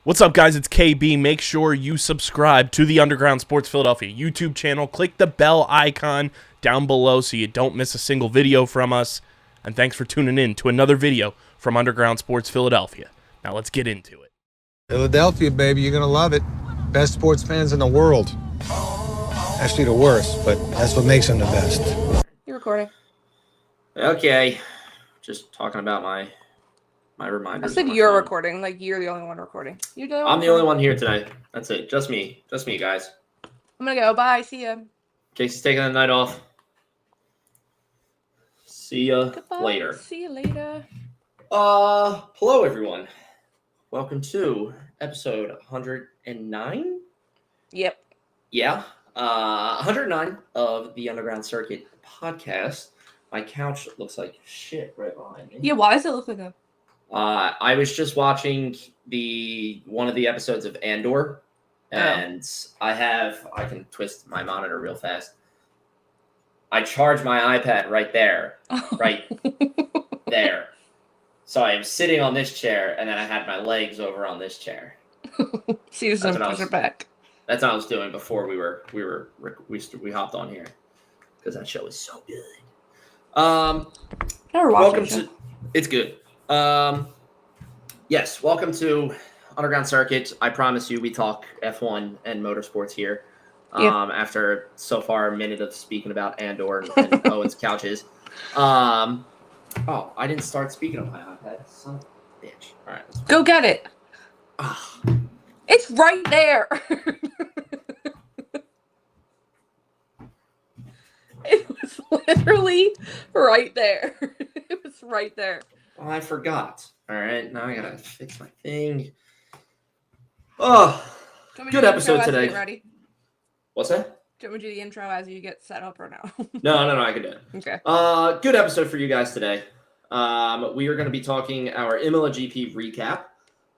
What's up, guys? It's KB. Make sure you subscribe to the Underground Sports Philadelphia YouTube channel. Click the bell icon down below so you don't miss a single video from us. And thanks for tuning in to another video from Underground Sports Philadelphia. Now let's get into it. Philadelphia, baby, you're gonna love it. Best sports fans in the world. Actually, the worst, but that's what makes them the best. You're recording. Okay, just talking about my reminders. I said you're recording, like you're the only one recording. I'm the only one here today. That's it. Just me, guys. I'm gonna go. Bye. See ya. Casey's taking the night off. See ya Goodbye. later. See you later. Hello everyone. Welcome to episode 109. Yep. Yeah. 109 of the Underground Circuit podcast. My couch looks like shit right behind me. Yeah. Why does it look like that? I was just watching one of the episodes of Andor, and I can twist my monitor real fast. I charge my iPad right there, right there. So I am sitting on this chair, and then I had my legs over on this chair. See you soon. Push it back. That's what I was doing before we hopped on here, because that show is so good. Never watched it. It's good. Yes, welcome to Underground Circuit. I promise you we talk F1 and motorsports here. After so far a minute of speaking about Andor and Owen's couches. I didn't start speaking on my iPad. Son of a bitch. All right. Go get it. It's right there. It was literally right there. It was right there. Oh, I forgot. All right, now I gotta fix my thing. Oh, good episode today. Ready? What's that? Do you want me to do the intro as you get set up or no? No, I can do it. Okay. Good episode for you guys today. We are going to be talking our Imola GP recap.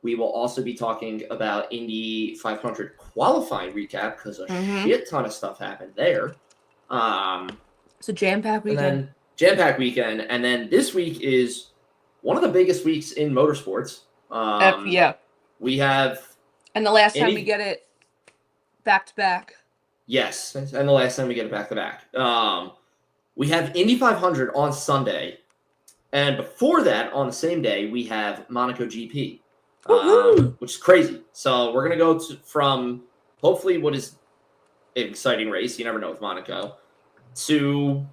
We will also be talking about Indy 500 qualifying recap because a shit ton of stuff happened there. It's a jam-packed weekend. And then this week is one of the biggest weeks in motorsports. Yeah. We have... And the last time we get it back-to-back. Yes, and the last time we get it back-to-back. We have Indy 500 on Sunday. And before that, on the same day, we have Monaco GP, which is crazy. So we're going to go from hopefully what is an exciting race, you never know with Monaco, to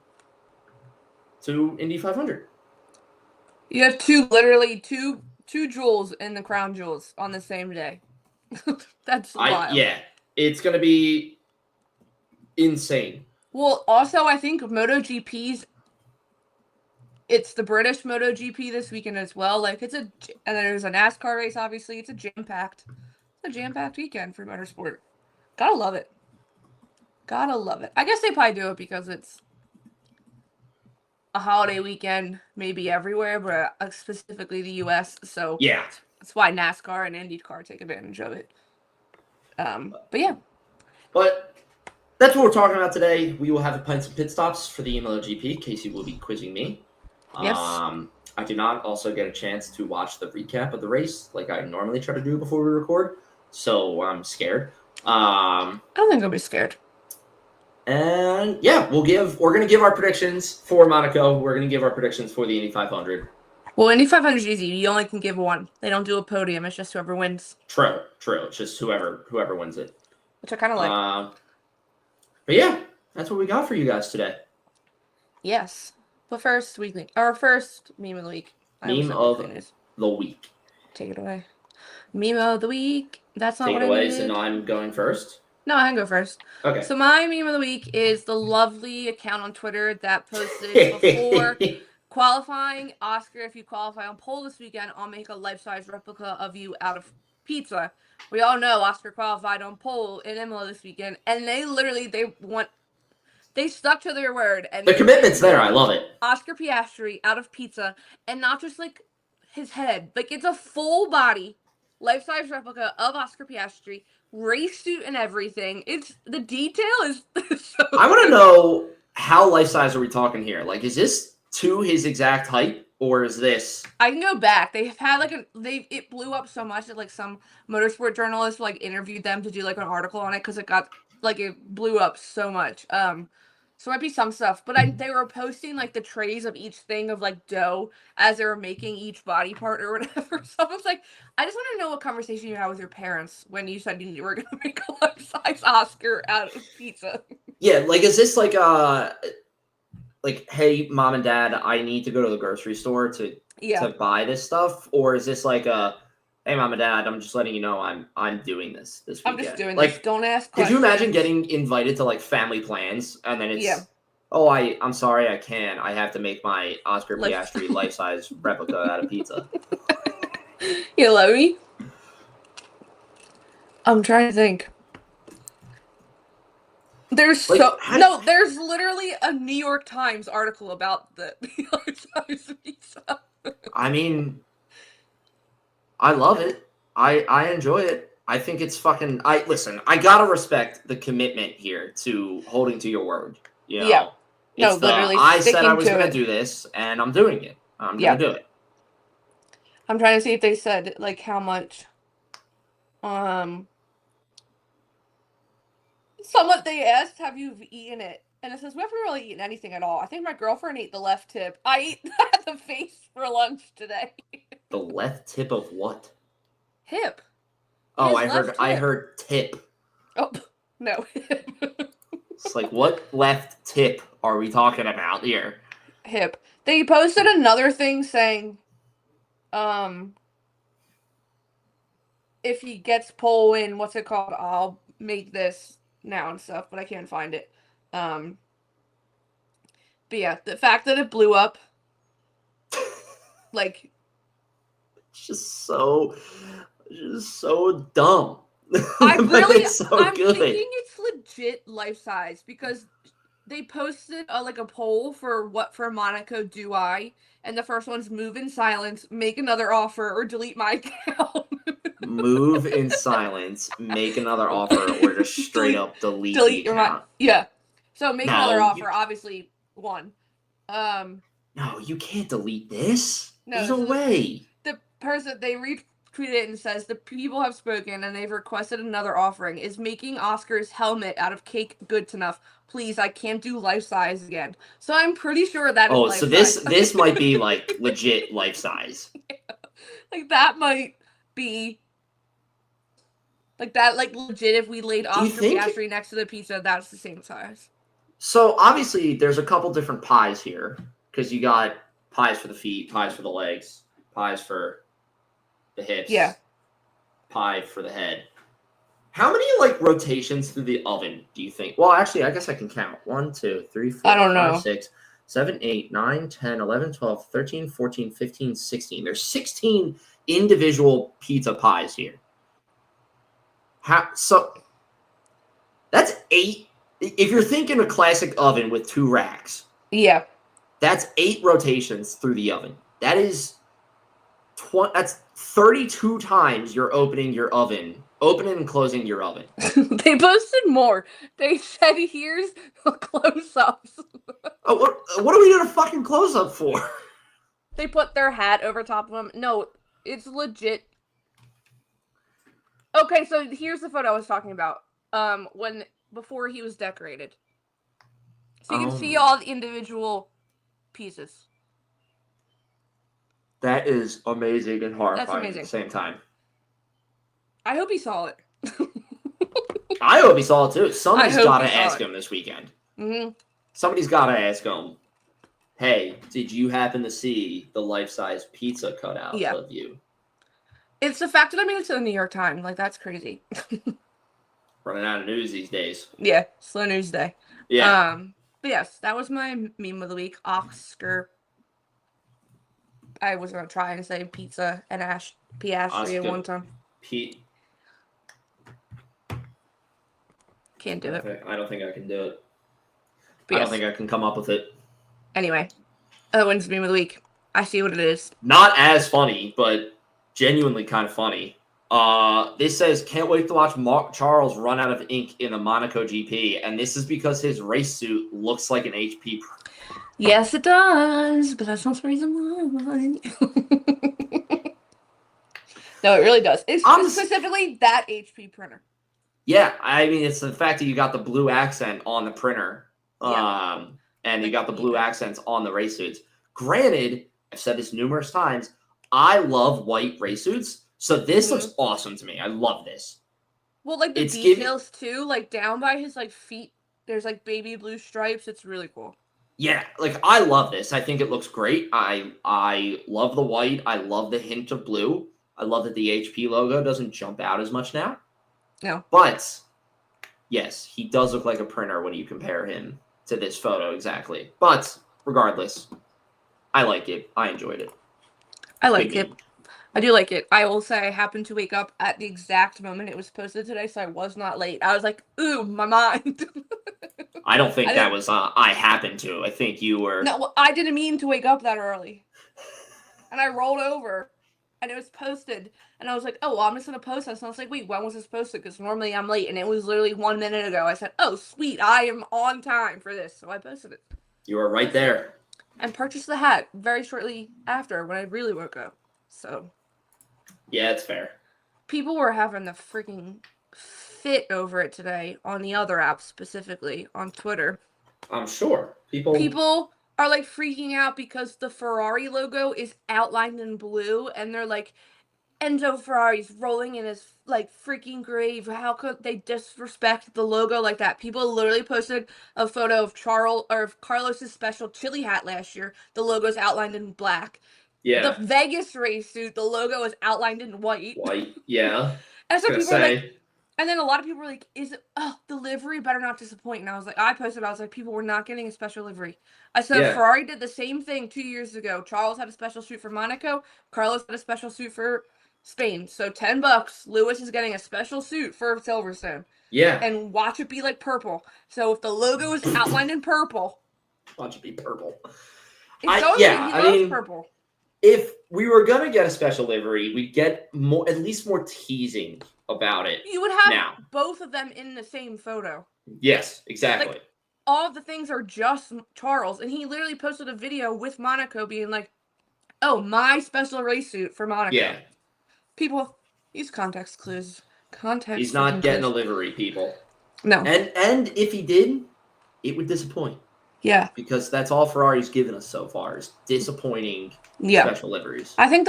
Indy 500. You have two jewels in the crown jewels on the same day. That's wild. Yeah, it's going to be insane. Well, also, I think MotoGP's, it's the British MotoGP this weekend as well. Like, and then there's a NASCAR race, obviously. It's a jam-packed weekend for motorsport. Gotta love it. I guess they probably do it because it's a holiday weekend, maybe everywhere, but specifically the U.S. So yeah, that's why NASCAR and IndyCar take advantage of it. But yeah. But that's what we're talking about today. We will have the Pints Pit Stops for the Imola GP. Casey will be quizzing me. Yes. I did not also get a chance to watch the recap of the race like I normally try to do before we record, so I'm scared. I don't think I'll be scared. And yeah, we're going to give our predictions for Monaco. We're going to give our predictions for the Indy 500. Well, Indy 500 is easy. You only can give one. They don't do a podium. It's just whoever wins. True. It's just whoever wins it. Which I kind of like. But yeah, that's what we got for you guys today. Yes. But first meme of the week. Meme of the week. Take it away. Meme of the week. That's not Take what it I away. needed. So now I'm going first. No, I can go first. Okay. So my meme of the week is the lovely account on Twitter that posted before qualifying. Oscar, if you qualify on pole this weekend, I'll make a life-size replica of you out of pizza. We all know Oscar qualified on pole in Imola this weekend, and they stuck to their word. And the commitment's there. I love it. Oscar Piastri out of pizza, and not just like his head. Like, it's a full body, life-size replica of Oscar Piastri, race suit and everything. The detail is so I want to know, how life-size are we talking here? Like, is this to his exact height? or is this? I can go back. They've had like it blew up so much that like some motorsport journalists like interviewed them to do like an article on it because it blew up so much. So it might be some stuff, but they were posting like the trays of each thing of like dough as they were making each body part or whatever. So I was like, I just want to know what conversation you had with your parents when you said you were gonna make a life-size Oscar out of pizza. Yeah, like is this like hey, mom and dad, I need to go to the grocery store to buy this stuff, or is this like hey, mom and dad, I'm just letting you know I'm doing this weekend. I'm just doing like, this. Don't ask questions. Could you imagine getting invited to like family plans and then it's oh, I'm sorry, I can't. I have to make my Oscar Piastri life-size replica out of pizza. You love me? I'm trying to think. There's there's literally a New York Times article about the life-size pizza. I mean, I love it. I enjoy it. I think it's fucking. Listen. I gotta respect the commitment here to holding to your word. You know? Yeah. No, literally. I said I was gonna do this, and I'm doing it. I'm gonna do it. I'm trying to see if they said like how much. Somewhat they asked, have you eaten it? And it says, we haven't really eaten anything at all. I think my girlfriend ate the left tip. I ate the face for lunch today. The left tip of what? Hip. Oh, I heard tip. Oh, no. It's like, what left tip are we talking about here? Hip. They posted another thing saying, if he gets pole win, what's it called? I'll make this now and stuff, but I can't find it. But yeah, the fact that it blew up, like, it's just so dumb. I'm thinking it's legit life size because they posted like a poll for Monaco do I, and the first one's move in silence, make another offer, or delete my account. Move in silence, make another offer, or just straight up delete the account. Yeah. So make another offer, obviously one. No, you can't delete this. No, there's no way. The person they retweeted it and says the people have spoken and they've requested another offering. Is making Oscar's helmet out of cake good enough? Please, I can't do life size again. So I'm pretty sure that is life size. So this might be like legit life size. Yeah. Like that might be like that, like legit. If we laid Oscar Piastri next to the pizza, that's the same size. So obviously, there's a couple different pies here because you got pies for the feet, pies for the legs, pies for the hips, pie for the head. How many like rotations through the oven do you think? Well, actually, I guess I can count. 1, 2, 3, 4, I don't know. 5, 6, 7, 8, 9, 10, 11, 12, 13, 14, 15, 16. There's 16 individual pizza pies here. So that's 8. If you're thinking a classic oven with 2 racks, that's 8 rotations through the oven. That is that's 32 times you're opening and closing your oven. They posted more. They said, "Here's the close-ups." What are we doing a fucking close-up for? They put their hat over top of them. No, it's legit. Okay, so here's the photo I was talking about. Before he was decorated. So you can see all the individual pieces. That is amazing and horrifying at the same time. I hope he saw it. I hope he saw it too. Somebody's got to ask him this weekend. Mm-hmm. Somebody's got to ask him, hey, did you happen to see the life-size pizza cutout of you? It's the fact that I made it to the New York Times. Like, that's crazy. Running out of news these days. Yeah, slow news day. Yeah. But yes, that was my meme of the week. Oscar. I was going to try and say pizza and Piastri at one time. Can't do it. I don't think I can do it. But I don't think I can come up with it. Anyway, Owen's meme of the week. I see what it is. Not as funny, but genuinely kind of funny. This says, can't wait to watch Charles run out of ink in the Monaco GP. And this is because his race suit looks like an HP. Yes, it does, but that's not the reason why. No, it really does. It's I'm specifically that HP printer. Yeah, I mean, it's the fact that you got the blue accent on the printer, Yeah. and you Like, got the blue yeah. accents on the race suits. Granted, I've said this numerous times, I love white race suits, so this looks awesome to me. I love this. Well, like the It's giving, details too, like down by his like feet, there's like baby blue stripes. It's really cool. yeah, like I love this. I think it looks great. I love the white. I love the hint of blue. I love that the HP logo doesn't jump out as much now. No. But yes, he does look like a printer when you compare him to this photo exactly. But regardless, I like it. I enjoyed it. I like it. I do like it. I will say I happened to wake up at the exact moment it was posted today, so I was not late. I was like, ooh, my mind. I don't think I that didn't- was I happened to. I think you were. No, well, I didn't mean to wake up that early. And I rolled over and it was posted. And I was like, oh, well, I'm just going to post this. And I was like, wait, when was this posted? Because normally I'm late. And it was literally 1 minute ago. I said, oh, sweet. I am on time for this. So I posted it. You were right there. And purchased the hat very shortly after when I really woke up. So. Yeah, it's fair. People were having the freaking fit over it today on the other app, specifically on Twitter. I'm sure. People are like freaking out because the Ferrari logo is outlined in blue, and they're like, Enzo Ferrari's rolling in his like freaking grave. How could they disrespect the logo like that? People literally posted a photo of Carlos's special chili hat last year. The logo's outlined in black. Yeah. The Vegas race suit, the logo is outlined in white. White. Yeah. And so people are say. like, and then a lot of people were like, the livery better not disappoint. And I was like, people were not getting a special livery. I said, Yeah. Ferrari did the same thing 2 years ago. Charles had a special suit for Monaco. Carlos had a special suit for Spain. So $10, Lewis is getting a special suit for Silverstone. Yeah. And watch it be like purple. So if the logo is outlined in purple. Watch it be purple. He loves mean, purple. If we were gonna get a special livery, we'd get at least more teasing about it. You would have both of them in the same photo. Yes, exactly. Like, all of the things are just Charles, and he literally posted a video with Monaco being like, oh, my special race suit for Monaco. Yeah. People use context clues. He's not getting a livery, people. No. And if he did, it would disappoint. Yeah. Because that's all Ferrari's given us so far is disappointing special liveries. I think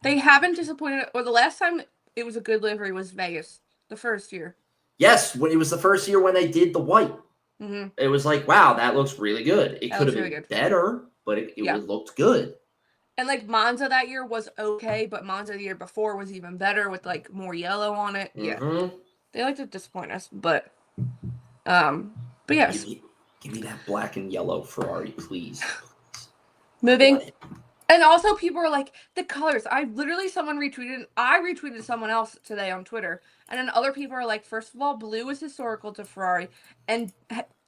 they haven't disappointed, or the last time it was a good livery was Vegas, the first year. Yes, when it was the first year when they did the white. Mm-hmm. It was like, wow, that looks really good. It could have been really better, but it looked good. And like Monza that year was okay, but Monza the year before was even better with like more yellow on it. Mm-hmm. Yeah. They like to disappoint us, but yes. Give me that black and yellow Ferrari, please. Moving. And also people are like, the colors. Someone retweeted, I retweeted someone else today on Twitter. And then other people are like, first of all, blue is historical to Ferrari. And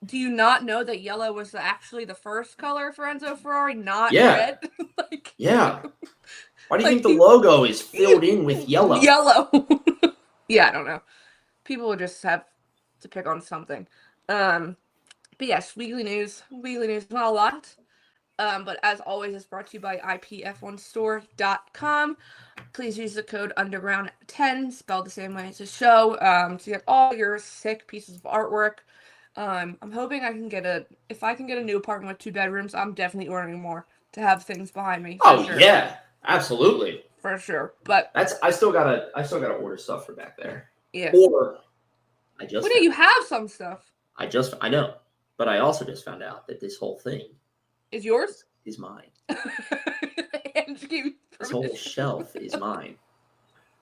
do you not know that yellow was actually the first color for Enzo Ferrari, not red? Yeah. Why do you think the logo is filled in with yellow? Yellow. Yeah, I don't know. People would just have to pick on something. But yes, weekly news. Weekly news, not a lot. But as always, it's brought to you by IPF1Store.com. Please use the code UNDERGROUND10, spelled the same way as the show, to get all your sick pieces of artwork. I'm hoping if I can get a new apartment with 2 bedrooms, I'm definitely ordering more to have things behind me. Sure. Yeah, absolutely. For sure. But I still gotta order stuff for back there. Yeah. Or you have some stuff. I know. But I also just found out that this whole thing is yours? Is mine. This whole shelf is mine.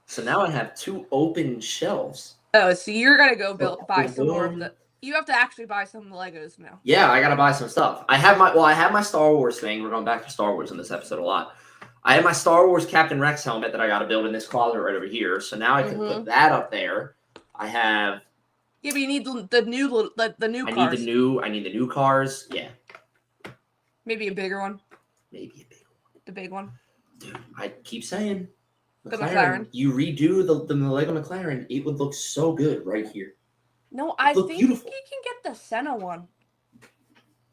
So now I have 2 open shelves. Oh, so you're gonna go buy some more of the. You have to actually buy some of the Legos now. Yeah, I gotta buy some stuff. I have my Star Wars thing. We're going back to Star Wars in this episode a lot. I have my Star Wars Captain Rex helmet that I gotta build in this closet right over here. So now I can put that up there. I have. Yeah, but you need the new cars. I need the new cars. Yeah. Maybe a bigger one. The big one. Dude, I keep saying. The McLaren. You redo the Lego McLaren, it would look so good right here. No, I think beautiful. you can get the Senna one.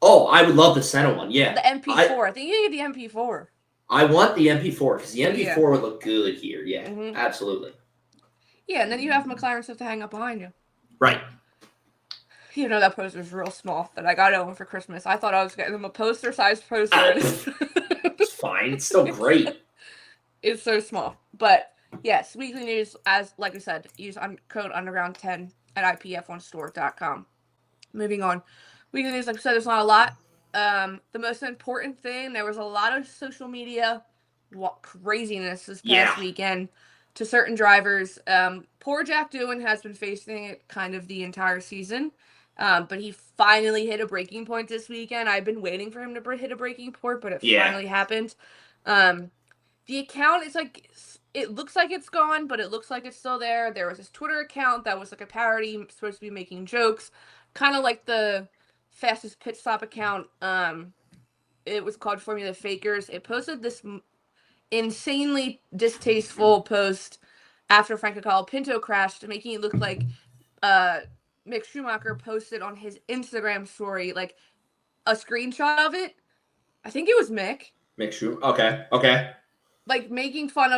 Oh, I would love the Senna one. Yeah, The MP4. I think you need the MP4. I want the MP4 because the MP4 Yeah. would look good here. Yeah, Mhm. absolutely. Yeah, and then you have McLaren stuff to hang up behind you. Right. You know, that poster's real small that I got Owen for Christmas. I thought I was getting him a poster-sized poster. It's fine. It's still great. It's so small. But yes, weekly news, as like I said, use code underground10 at IPF1Store.com. Moving on. Weekly news, like I said, there's not a lot. The most important thing, there was a lot of social media craziness this past weekend to certain drivers. Poor Jack Doohan has been facing it kind of the entire season. But he finally hit a breaking point this weekend. I've been waiting for him to hit a breaking point, but it finally happened. The account is like, it looks like it's gone, but it looks like it's still there. There was this Twitter account that was like a parody, supposed to be making jokes, kind of like the fastest pit stop account. It was called Formula Fakers. It posted this insanely distasteful post after Franco Colapinto crashed, making it look like Mick Schumacher posted on his Instagram story like a screenshot of it. I think it was Mick. Mick Schumacher. Okay. Like making fun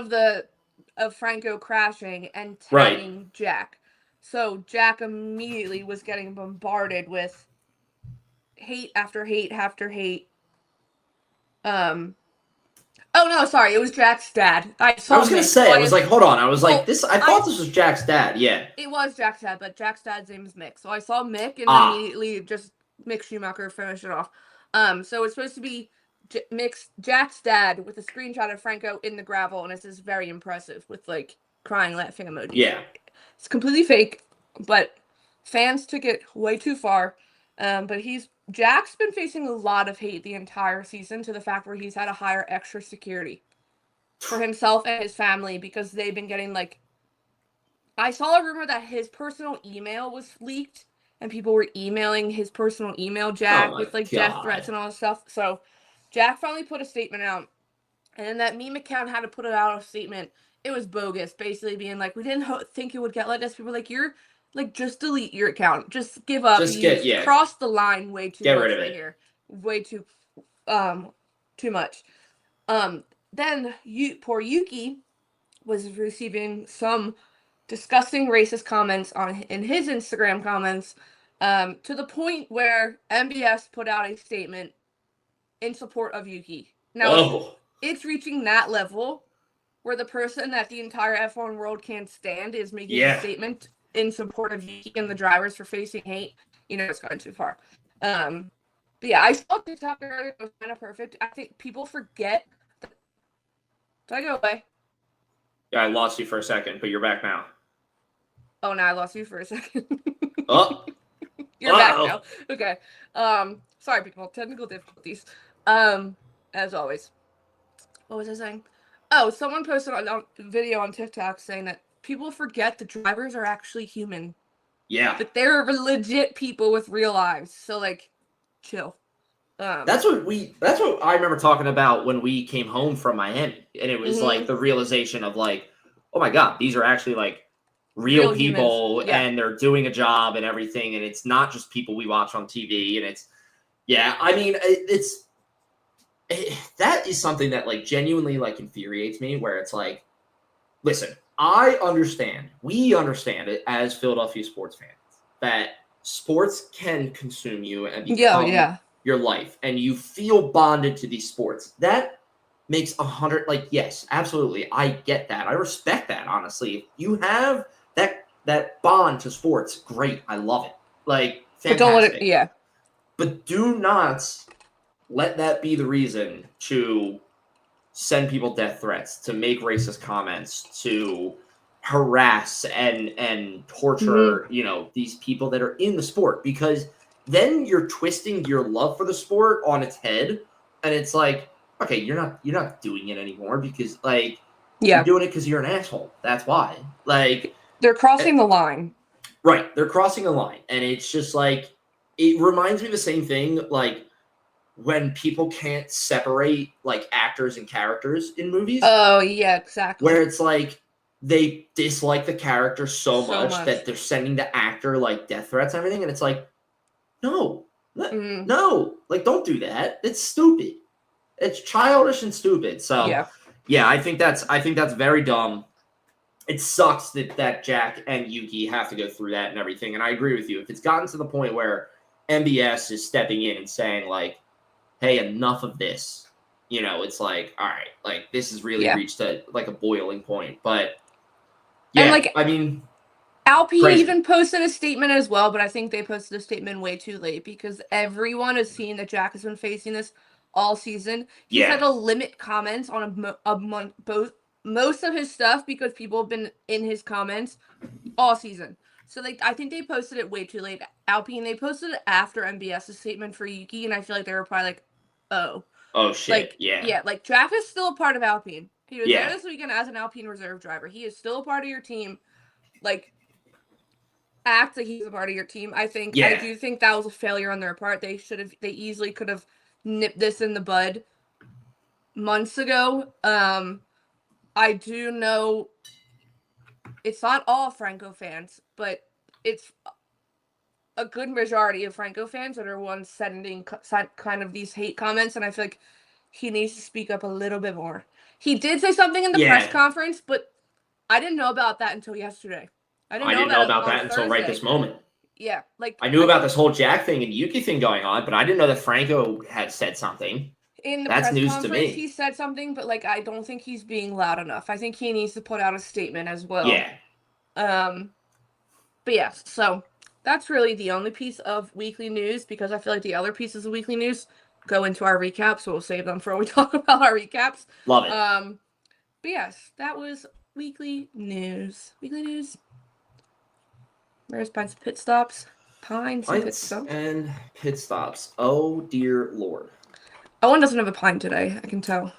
of Franco crashing and tagging Jack. So Jack immediately was getting bombarded with hate after hate after hate. Oh no, sorry, it was Jack's dad. I was gonna say, I was like, hold on. I was like, this. I thought this was Jack's dad. Yeah. It was Jack's dad, but Jack's dad's name is Mick. So I saw Mick and immediately just Mick Schumacher finished it off. So it's supposed to be Jack's dad with a screenshot of Franco in the gravel, and this is very impressive with like crying, laughing emoji. Yeah. It's completely fake, but fans took it way too far. But Jack's been facing a lot of hate the entire season to the fact where he's had to hire extra security for himself and his family because they've been getting like, I saw a rumor that his personal email was leaked and people were emailing his personal email Jack with like death threats and all this stuff. So Jack finally put a statement out, and then that meme account had to put out a statement. It was bogus, basically being like, we didn't think it would get like this. People were like, you're like, just delete your account. Just give up. You crossed the line way too much right here. Way too much. Then poor Yuki was receiving some disgusting racist comments in his Instagram comments, to the point where MBS put out a statement in support of Yuki. Now it's reaching that level where the person that the entire F1 world can't stand is making a statement in support of Yuki and the drivers for facing hate. You know, it's gone too far. But yeah, I saw TikTok earlier. It was kind of perfect. I think people forget. Did I go away? Yeah, I lost you for a second, but you're back now. Oh, now I lost you for a second. Oh. You're back now. Okay. Sorry, people. Technical difficulties. As always. What was I saying? Oh, someone posted a video on TikTok saying that people forget the drivers are actually human. Yeah. That they're legit people with real lives. So, like, chill. That's what I remember talking about when we came home from Miami. And it was like the realization of like, oh my God, these are actually like real people and they're doing a job and everything. And it's not just people we watch on TV. And it's, I mean, that is something that like genuinely like infuriates me, where it's like, listen, we understand it as Philadelphia sports fans, that sports can consume you and become your life, and you feel bonded to these sports. That makes 100, like, yes, absolutely, I get that. I respect that, honestly. If you have that bond to sports, great, I love it. Like, fantastic. But don't let it, but do not let that be the reason to send people death threats, to make racist comments, to harass and torture, these people that are in the sport, because then you're twisting your love for the sport on its head. And it's like, okay, you're not doing it anymore because like you're doing it because you're an asshole. That's why. Like, they're crossing the line. Right. They're crossing the line. And it's just like, it reminds me of the same thing, like when people can't separate like actors and characters in movies. Oh yeah, exactly. Where it's like they dislike the character so much that they're sending the actor like death threats and everything. And it's like, no, No, like, don't do that. It's stupid. It's childish and stupid. So, yeah, I think that's very dumb. It sucks that Jack and Yuki have to go through that and everything. And I agree with you. If it's gotten to the point where MBS is stepping in and saying, like, hey, enough of this, it's like, all right, like, this has really reached a boiling point. But, yeah, and I mean, Alpine crazy. even posted a statement as well, but I think they posted a statement way too late because everyone has seen that Jack has been facing this all season. He's had to limit comments on a month, most of his stuff because people have been in his comments all season. So, like, I think they posted it way too late. Alpine, they posted it after MBS's statement for Yuki, and I feel like they were probably like, oh shit, like, yeah, like, Jack is still a part of Alpine. He was Yeah. there this weekend as an Alpine reserve driver. He is still a part of your team. Like, act like he's a part of your team. I do think that was a failure on their part. They easily could have nipped this in the bud months ago. I do know it's not all Franco fans, but it's a good majority of Franco fans that are ones sending kind of these hate comments, and I feel like he needs to speak up a little bit more. He did say something in the press conference, but I didn't know about that until yesterday. I didn't know about that until right this moment. Yeah, like, I knew about this whole Jack thing and Yuki thing going on, but I didn't know that Franco had said something. In the That's press news conference, to me. he said something, but, like, I don't think he's being loud enough. I think he needs to put out a statement as well. Yeah. But yes, so that's really the only piece of weekly news because I feel like the other pieces of weekly news go into our recap, so we'll save them for when we talk about our recaps. Love it. But yes, that was weekly news. Weekly news. Where's Pints Pit Stops? Pints and Pit Stops. And Pit Stops. Oh dear Lord. Owen doesn't have a pint today, I can tell.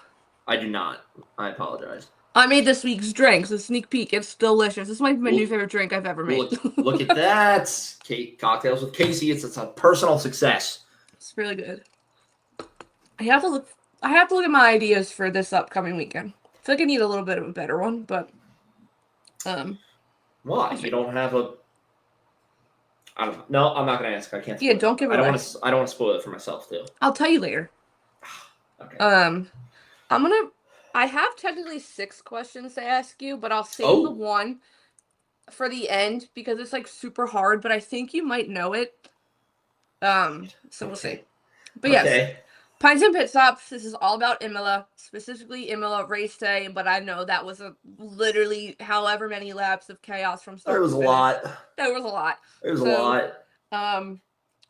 I do not. I apologize. I made this week's drink, so sneak peek. It's delicious. This might be my new favorite drink I've ever made. Look at that. Cocktails with Casey. It's a personal success. It's really good. I have to look at my ideas for this upcoming weekend. I feel like I need a little bit of a better one, but why? You don't have a I don't know. No, I'm not gonna ask. I can't. Yeah, don't give it away. I don't want to spoil it for myself too. I'll tell you later. Okay. I have technically 6 questions to ask you, but I'll save the one for the end because it's like super hard, but I think you might know it. So we'll see. But yes, Pints and Pit Stops. This is all about Imola, specifically Imola race day. But I know that was literally however many laps of chaos from start. There was to a finish. lot. There was a lot. It was a lot.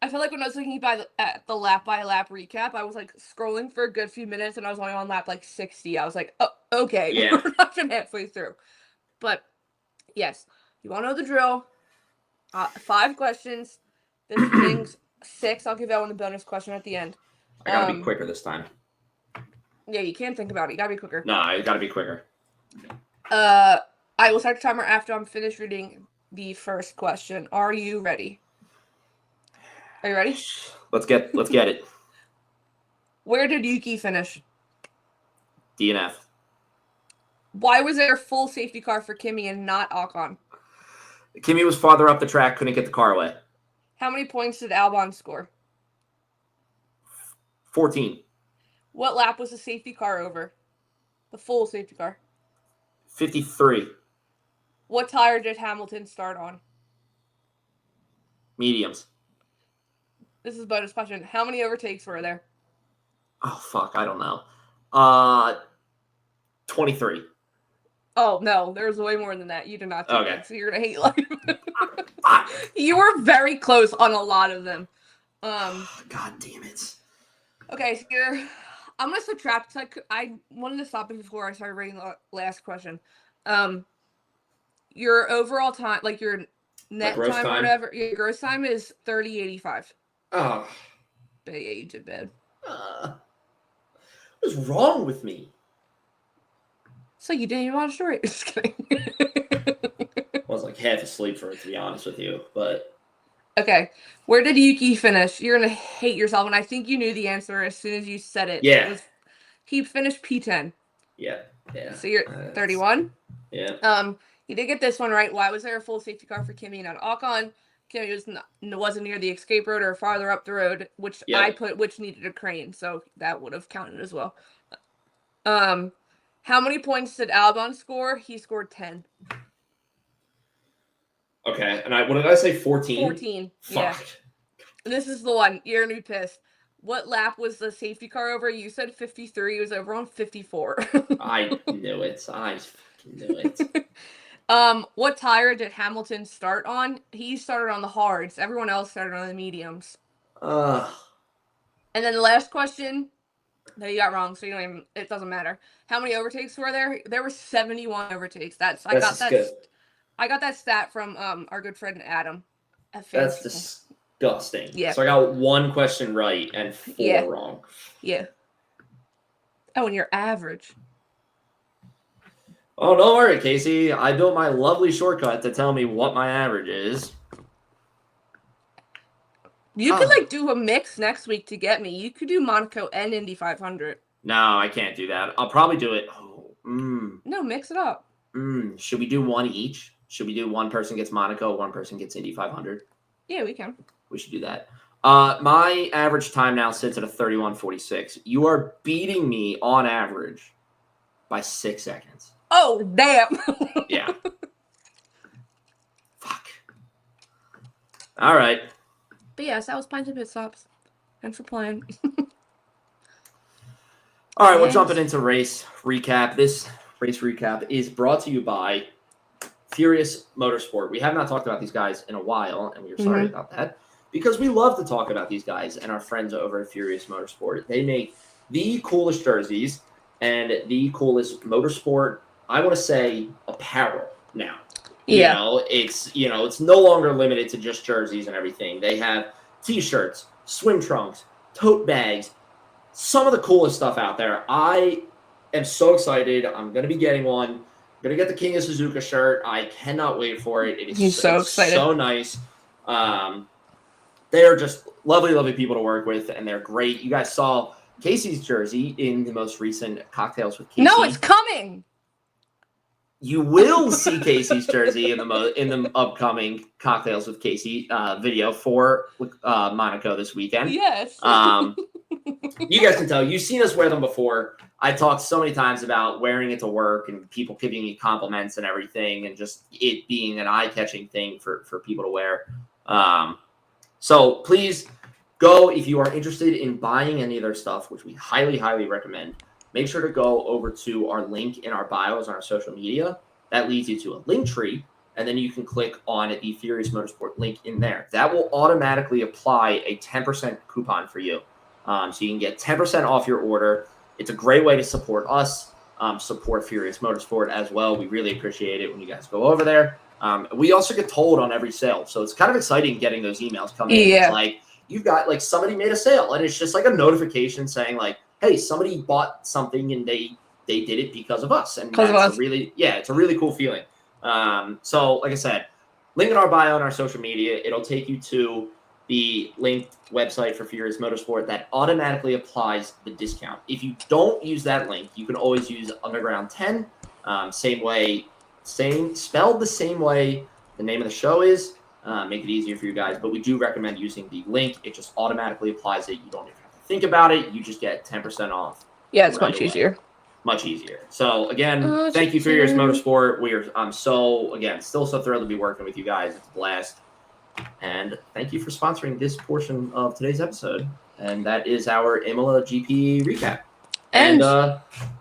I feel like when I was looking at the lap by lap recap, I was like scrolling for a good few minutes, and I was only on lap like 60. I was like, oh, okay, Yeah. we're not even halfway through. But yes, you all know the drill. 5 questions. This thing's 6. I'll give that one the bonus question at the end. I gotta be quicker this time. Yeah, you can't think about it. You gotta be quicker. No, I gotta be quicker. I will start the timer after I'm finished reading the first question. Are you ready? Are you ready? Let's get it. Where did Yuki finish? DNF. Why was there a full safety car for Kimi and not Ocon? Kimi was farther up the track, couldn't get the car away. How many points did Albon score? 14. What lap was the safety car over? The full safety car. 53. What tire did Hamilton start on? Mediums. This is a bonus question. How many overtakes were there? Oh, fuck. I don't know. 23. Oh, no. There was way more than that. You did not take it, so you're going to hate life. Fuck. You were very close on a lot of them. God damn it. Okay, so I'm going to subtract, because I wanted to stop it before I started reading the last question. Your overall time, like your net time or whatever, your gross time is 30:85. Oh. But yeah, you did bad. What's wrong with me? So you didn't even watch the story. Just kidding. I was like half asleep for it, to be honest with you, but... Okay, where did Yuki finish? You're going to hate yourself, and I think you knew the answer as soon as you said it. Yeah. He finished P10. Yeah. So you're 31? Yeah. You did get this one right. Why was there a full safety car for Kimi and not Ocon? Okay, it wasn't near the escape road or farther up the road, which I put, which needed a crane, so that would have counted as well. How many points did Albon score? He scored 10. Okay, and what did I say? 14? 14. Fuck. Yeah. This is the one. You're gonna be pissed. What lap was the safety car over? You said 53. It was over on 54. I knew it. I fucking knew it. What tire did Hamilton start on? He started on the hards. Everyone else started on the mediums. And then the last question that you got wrong, so it doesn't matter. How many overtakes were there? There were 71 overtakes. I got that stat from our good friend Adam. That's disgusting. Yeah. So I got one question right and 4 wrong. Yeah. Oh, and you're average. Oh, don't worry, Casey. I built my lovely shortcut to tell me what my average is. You could do a mix next week to get me. You could do Monaco and Indy 500. No, I can't do that. I'll probably do it. No, mix it up. Should we do one each? Should we do one person gets Monaco, one person gets Indy 500? Yeah, we can. We should do that. My average time now sits at a 31:46. You are beating me on average by 6 seconds. Oh, damn. Yeah. Fuck. All right. But yes, that was Pints Pit Stops. Thanks for playing. All right, we're jumping into race recap. This race recap is brought to you by Furious Motorsport. We have not talked about these guys in a while, and we are sorry about that, because we love to talk about these guys and our friends over at Furious Motorsport. They make the coolest jerseys and the coolest motorsport, I want to say, apparel now. Yeah. It's no longer limited to just jerseys and everything. They have t-shirts, swim trunks, tote bags, some of the coolest stuff out there. I am so excited. I'm going to be getting one. I'm going to get the King of Suzuka shirt. I cannot wait for it. He's so excited. So nice. They are just lovely, lovely people to work with, and they're great. You guys saw Casey's jersey in the most recent Cocktails with Casey. No, it's coming. You will see Casey's jersey in the upcoming Cocktails with Casey video for Monaco this weekend. Yes. You guys can tell. You've seen us wear them before. I talked so many times about wearing it to work and people giving me compliments and everything, and just it being an eye-catching thing for people to wear. So please go, if you are interested in buying any of their stuff, which we highly, highly recommend. Make sure to go over to our link in our bios on our social media. That leads you to a link tree, and then you can click on the Furious Motorsport link in there. That will automatically apply a 10% coupon for you. So you can get 10% off your order. It's a great way to support us, support Furious Motorsport as well. We really appreciate it when you guys go over there. We also get told on every sale. So it's kind of exciting getting those emails coming in. It's like, you've got somebody made a sale, and it's just like a notification saying hey, somebody bought something and they did it because of us. And that's it's a really cool feeling. So like I said, link in our bio on our social media. It'll take you to the linked website for Furious Motorsport that automatically applies the discount. If you don't use that link, you can always use Underground 10. Spelled the same way the name of the show is. Make it easier for you guys. But we do recommend using the link. It just automatically applies it. You don't even have to think about it. You just get 10% off. Yeah, it's much easier. Much easier. So again, thank you, Furious Motorsport. I'm still so thrilled to be working with you guys. It's a blast. And thank you for sponsoring this portion of today's episode. And that is our Imola GP recap. And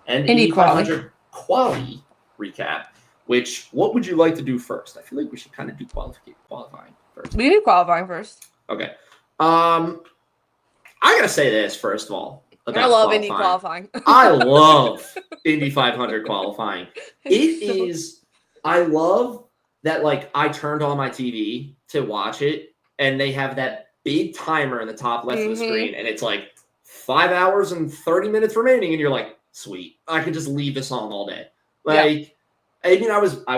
Indy 500 quality recap. What would you like to do first? I feel like we should kind of do qualifying first. We do qualifying first. Okay. I gotta say this first of all. I love Indy qualifying. I love Indy 500 qualifying. I love that, I turned on my TV to watch it, and they have that big timer in the top left of the screen, and it's 5 hours and 30 minutes remaining, and you're like, sweet, I could just leave this on all day. I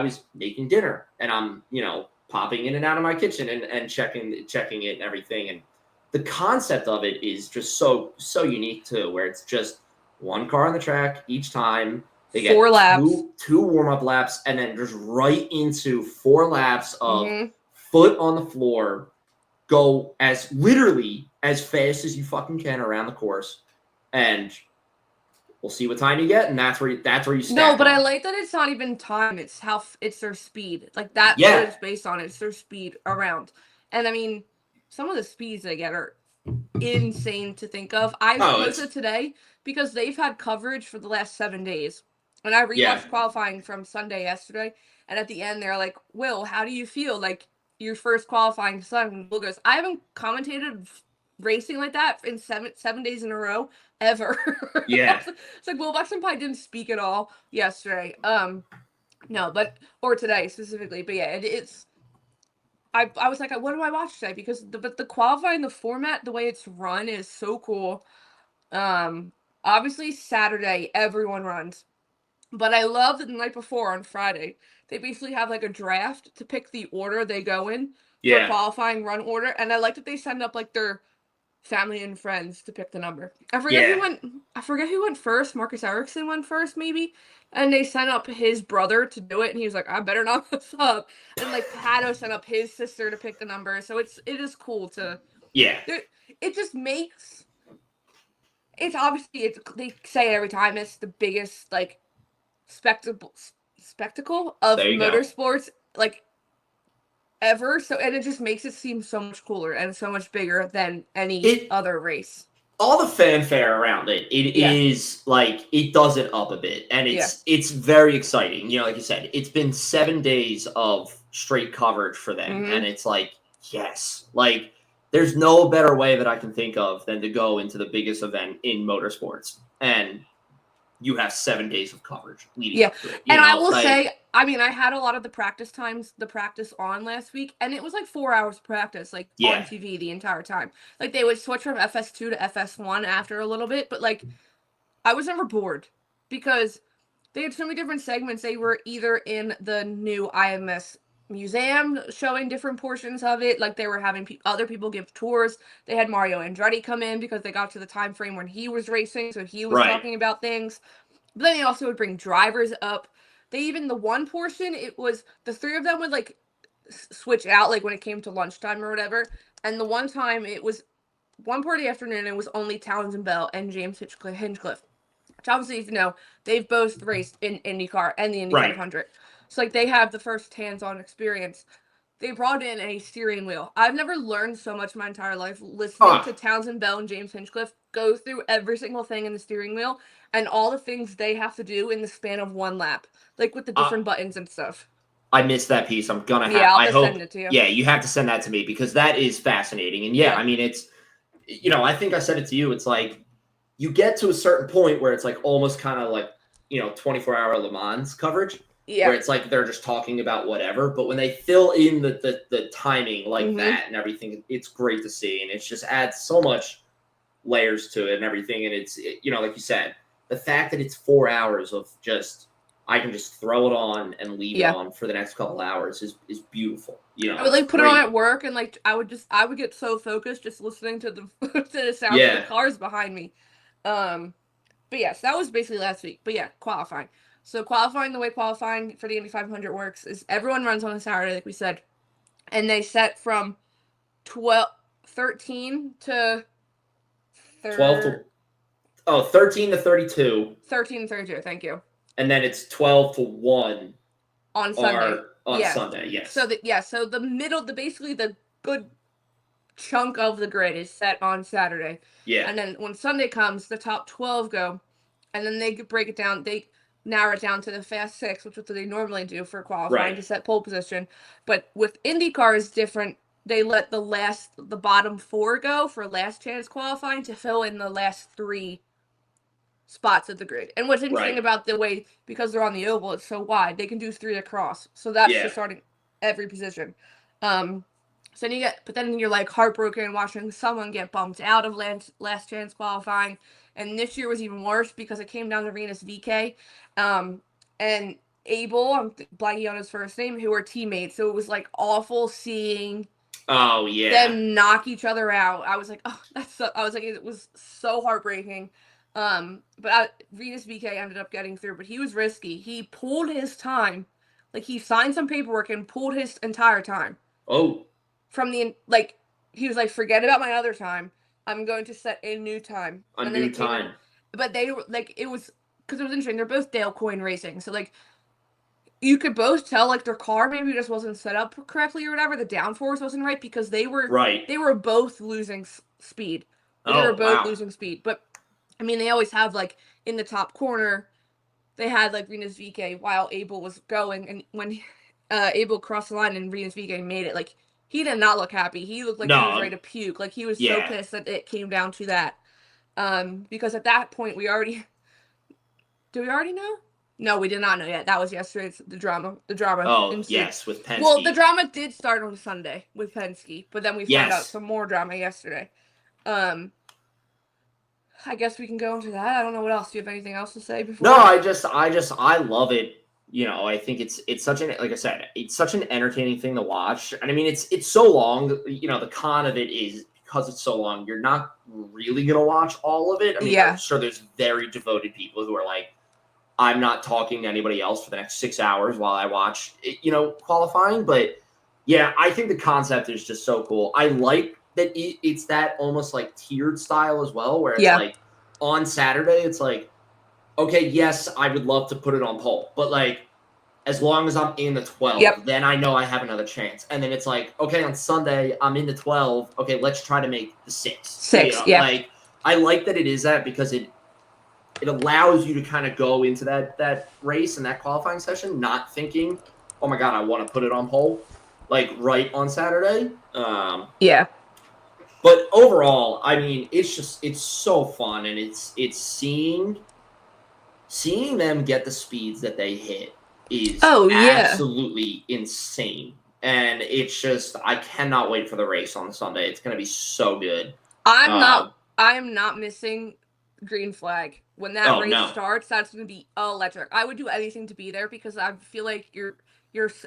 was making dinner, and I'm, popping in and out of my kitchen and checking it and everything, and the concept of it is just so unique too, where it's just one car on the track each time. They get 4 laps, two warm-up laps, and then just right into 4 laps of foot on the floor, go as literally as fast as you fucking can around the course, and we'll see what time you get, and that's where you stack. No, but I on. like that it's not even time. It's it's their speed. Like that's Yeah. what it's based on. It's their speed around. And I mean, some of the speeds they get are insane to think of. I posted today because they've had coverage for the last 7 days. And I rewatched qualifying from Sunday yesterday. And at the end, they're like, Will, how do you feel? Like your first qualifying Sun. Will goes, I haven't commentated racing like that in seven days in a row ever. Yeah. It's like, Will Buxton probably didn't speak at all yesterday. No, or today specifically. But yeah, it's I was like, what do I watch today? Because the qualifying, the format, the way it's run is so cool. Obviously Saturday everyone runs, but I love that the night before on Friday they basically have like a draft to pick the order they go in for qualifying run order, and I like that they send up like their family and friends to pick the number. I forget who went first. Marcus Ericsson went first, maybe. And they sent up his brother to do it, and he was like, I better not mess up. And like Pato sent up his sister to pick the number. So it is cool to it just makes it's obviously they say it every time, it's the biggest like spectacle of motorsports like ever. So and it just makes it seem so much cooler and so much bigger than any other race. All the fanfare around it is like it does it up a bit, and it's very exciting. You know, like you said, it's been 7 days of straight coverage for them, and it's like, yes, like there's no better way that I can think of than to go into the biggest event in motorsports, and you have 7 days of coverage leading up to it. And I will say, I mean, I had a lot of the practice on last week, and it was like 4 hours practice, like on TV the entire time. Like they would switch from FS2 to FS1 after a little bit, but like I was never bored because they had so many different segments. They were either in the new IMS museum showing different portions of it, like they were having other people give tours. They had Mario Andretti come in because they got to the time frame when he was racing, so he was talking about things. But then they also would bring drivers up. They even, the one portion, it was the three of them would like switch out, like when it came to lunchtime or whatever. And the one time it was one part of the afternoon, it was only Townsend Bell and James Hinchcliffe. Which obviously, you know, they've both raced in IndyCar and the Indy 500. So like they have the first hands-on experience. They brought in a steering wheel. I've never learned so much in my entire life listening to Townsend Bell and James Hinchcliffe go through every single thing in the steering wheel and all the things they have to do in the span of one lap, like with the different buttons and stuff. I missed that piece. I'm gonna have. I'll send it to you. Yeah, you have to send that to me because that is fascinating. And I mean, it's, you know, I think I said it to you. It's like you get to a certain point where it's like almost kind of like, you know, 24-hour Le Mans coverage. Where it's like they're just talking about whatever, but when they fill in the timing like that and everything, it's great to see, and it just adds so much layers to it and everything. And it's, you know, like you said, the fact that it's 4 hours of just I can just throw it on and leave it on for the next couple hours is beautiful. You know, I would like put it on at work, and like I would get so focused just listening to the to the sound of the cars behind me. But yes, that was basically last week. But yeah, qualifying. So the way qualifying for the Indy 500 works is everyone runs on a Saturday, like we said, and they set from 13 to 13 to 32. 13 to 32, thank you. And then it's 12 to 1 on Sunday. Sunday, yes. So the middle, basically the good chunk of the grid is set on Saturday. Yeah. And then when Sunday comes, the top 12 go, and then they break it down. They narrow it down to the Fast Six, which is what they normally do for qualifying to set pole position. But with IndyCar is different. They let the bottom 4 go for last chance qualifying to fill in the last 3 spots of the grid. And what's interesting about the way, because they're on the oval, it's so wide, they can do 3 across. So that's just starting every position. So then you're like heartbroken watching someone get bumped out of last chance qualifying. And this year was even worse because it came down to Rinus VeeKay and Abel, I'm blanking on his first name, who were teammates. So it was like awful seeing them knock each other out. I was like, oh, it was so heartbreaking. But Rinus VeeKay ended up getting through, but he was risky. He pulled his time. Like he signed some paperwork and pulled his entire time. Oh, from the like. He was like, forget about my other time. I'm going to set a new time. a And then new it came in, time. but they were like, it was because it was interesting. They're both Dale Coyne Racing, so like you could both tell like their car maybe just wasn't set up correctly or whatever. The downforce wasn't right because they were Right. both losing speed. They were Oh, both wow. losing speed, but I mean they always have like in the top corner. They had like Venus VK while Abel was going, and when Abel crossed the line and Venus VK made it, like he did not look happy. He looked like he was ready No. to puke. Like he was so Yeah. pissed that it came down to that. Because at that point we already do we already know? No, we did not know yet. That was yesterday's the drama. The drama Oh, ensued. yes, with Penske. Well, the drama did start on Sunday with Penske, but then we found out Yes. some more drama yesterday. I guess we can go into that. I don't know what else. Do you have anything else to say before? No, I love it. You know, I think it's such an, like I said, it's such an entertaining thing to watch. And I mean, it's so long. You know, the con of it is because it's so long, you're not really gonna watch all of it. I mean, Yeah. I'm sure there's very devoted people who are like, I'm not talking to anybody else for the next 6 hours while I watch, you know, qualifying. But yeah, I think the concept is just so cool. I like that it's that almost like tiered style as well, where it's Yeah. like on Saturday, it's like, okay, yes, I would love to put it on pole, but like as long as I'm in the 12, Yep. then I know I have another chance. And then it's like, okay, on Sunday, I'm in the 12. Okay, let's try to make the 6. Six, You know, yeah. Like, I like that it is that because it allows you to kind of go into that race and that qualifying session not thinking, oh my God, I want to put it on pole, like right on Saturday. Yeah. But overall, I mean, it's so fun, and it's seeing them get the speeds that they hit is Oh, yeah. absolutely insane. And it's just, I cannot wait for the race on Sunday. It's going to be so good. I'm not missing green flag. When that race no. starts, that's going to be electric. I would do anything to be there because I feel like your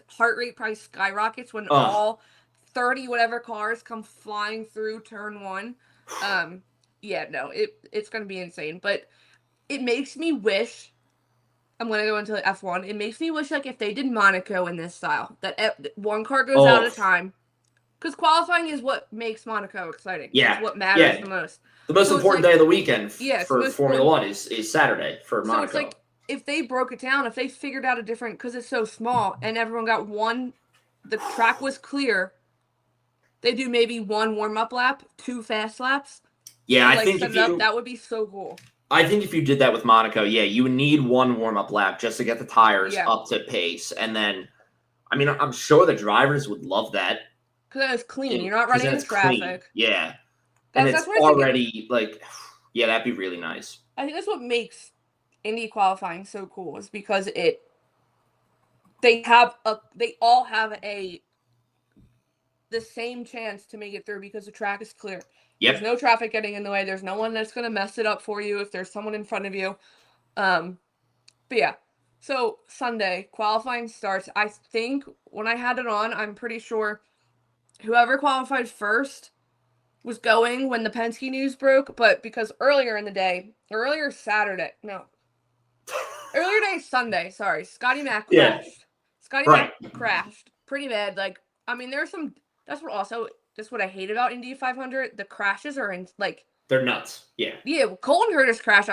heart rate probably skyrockets when all 30 whatever cars come flying through turn 1. Yeah, no, it's going to be insane, but it makes me wish I'm going to go into F1. It makes me wish like if they did Monaco in this style, that one car goes out at a time. Because qualifying is what makes Monaco exciting. Yeah. It's what matters the most. The most important day of the weekend for most Formula One is Saturday for Monaco. So it's like if they broke it down, if they figured out a different, because it's so small and everyone got one, the track was clear. They do maybe one warm-up lap, 2 fast laps. Yeah, to, I like, think set if it up, you, that would be so cool. I think if you did that with Monaco, yeah, you would need one warm-up lap just to get the tires up to pace. And then, I mean, I'm sure the drivers would love that. Because it's clean. You're not running in traffic. Clean. Yeah. And That's it's already, like, yeah, that'd be really nice. I think that's what makes Indy qualifying so cool is because they all have the same chance to make it through because the track is clear. Yep. There's no traffic getting in the way. There's no one that's going to mess it up for you if there's someone in front of you. But yeah. So Sunday, qualifying starts. I think when I had it on, I'm pretty sure whoever qualified first was going when the Penske news broke, but because earlier Sunday, sorry, Scotty Mack crashed. Yeah. Scotty Mack crashed pretty bad. Like, I mean, there's some. That's what I hate about Indy 500. The crashes are they're nuts. Yeah. Yeah, Colton Curtis crashed.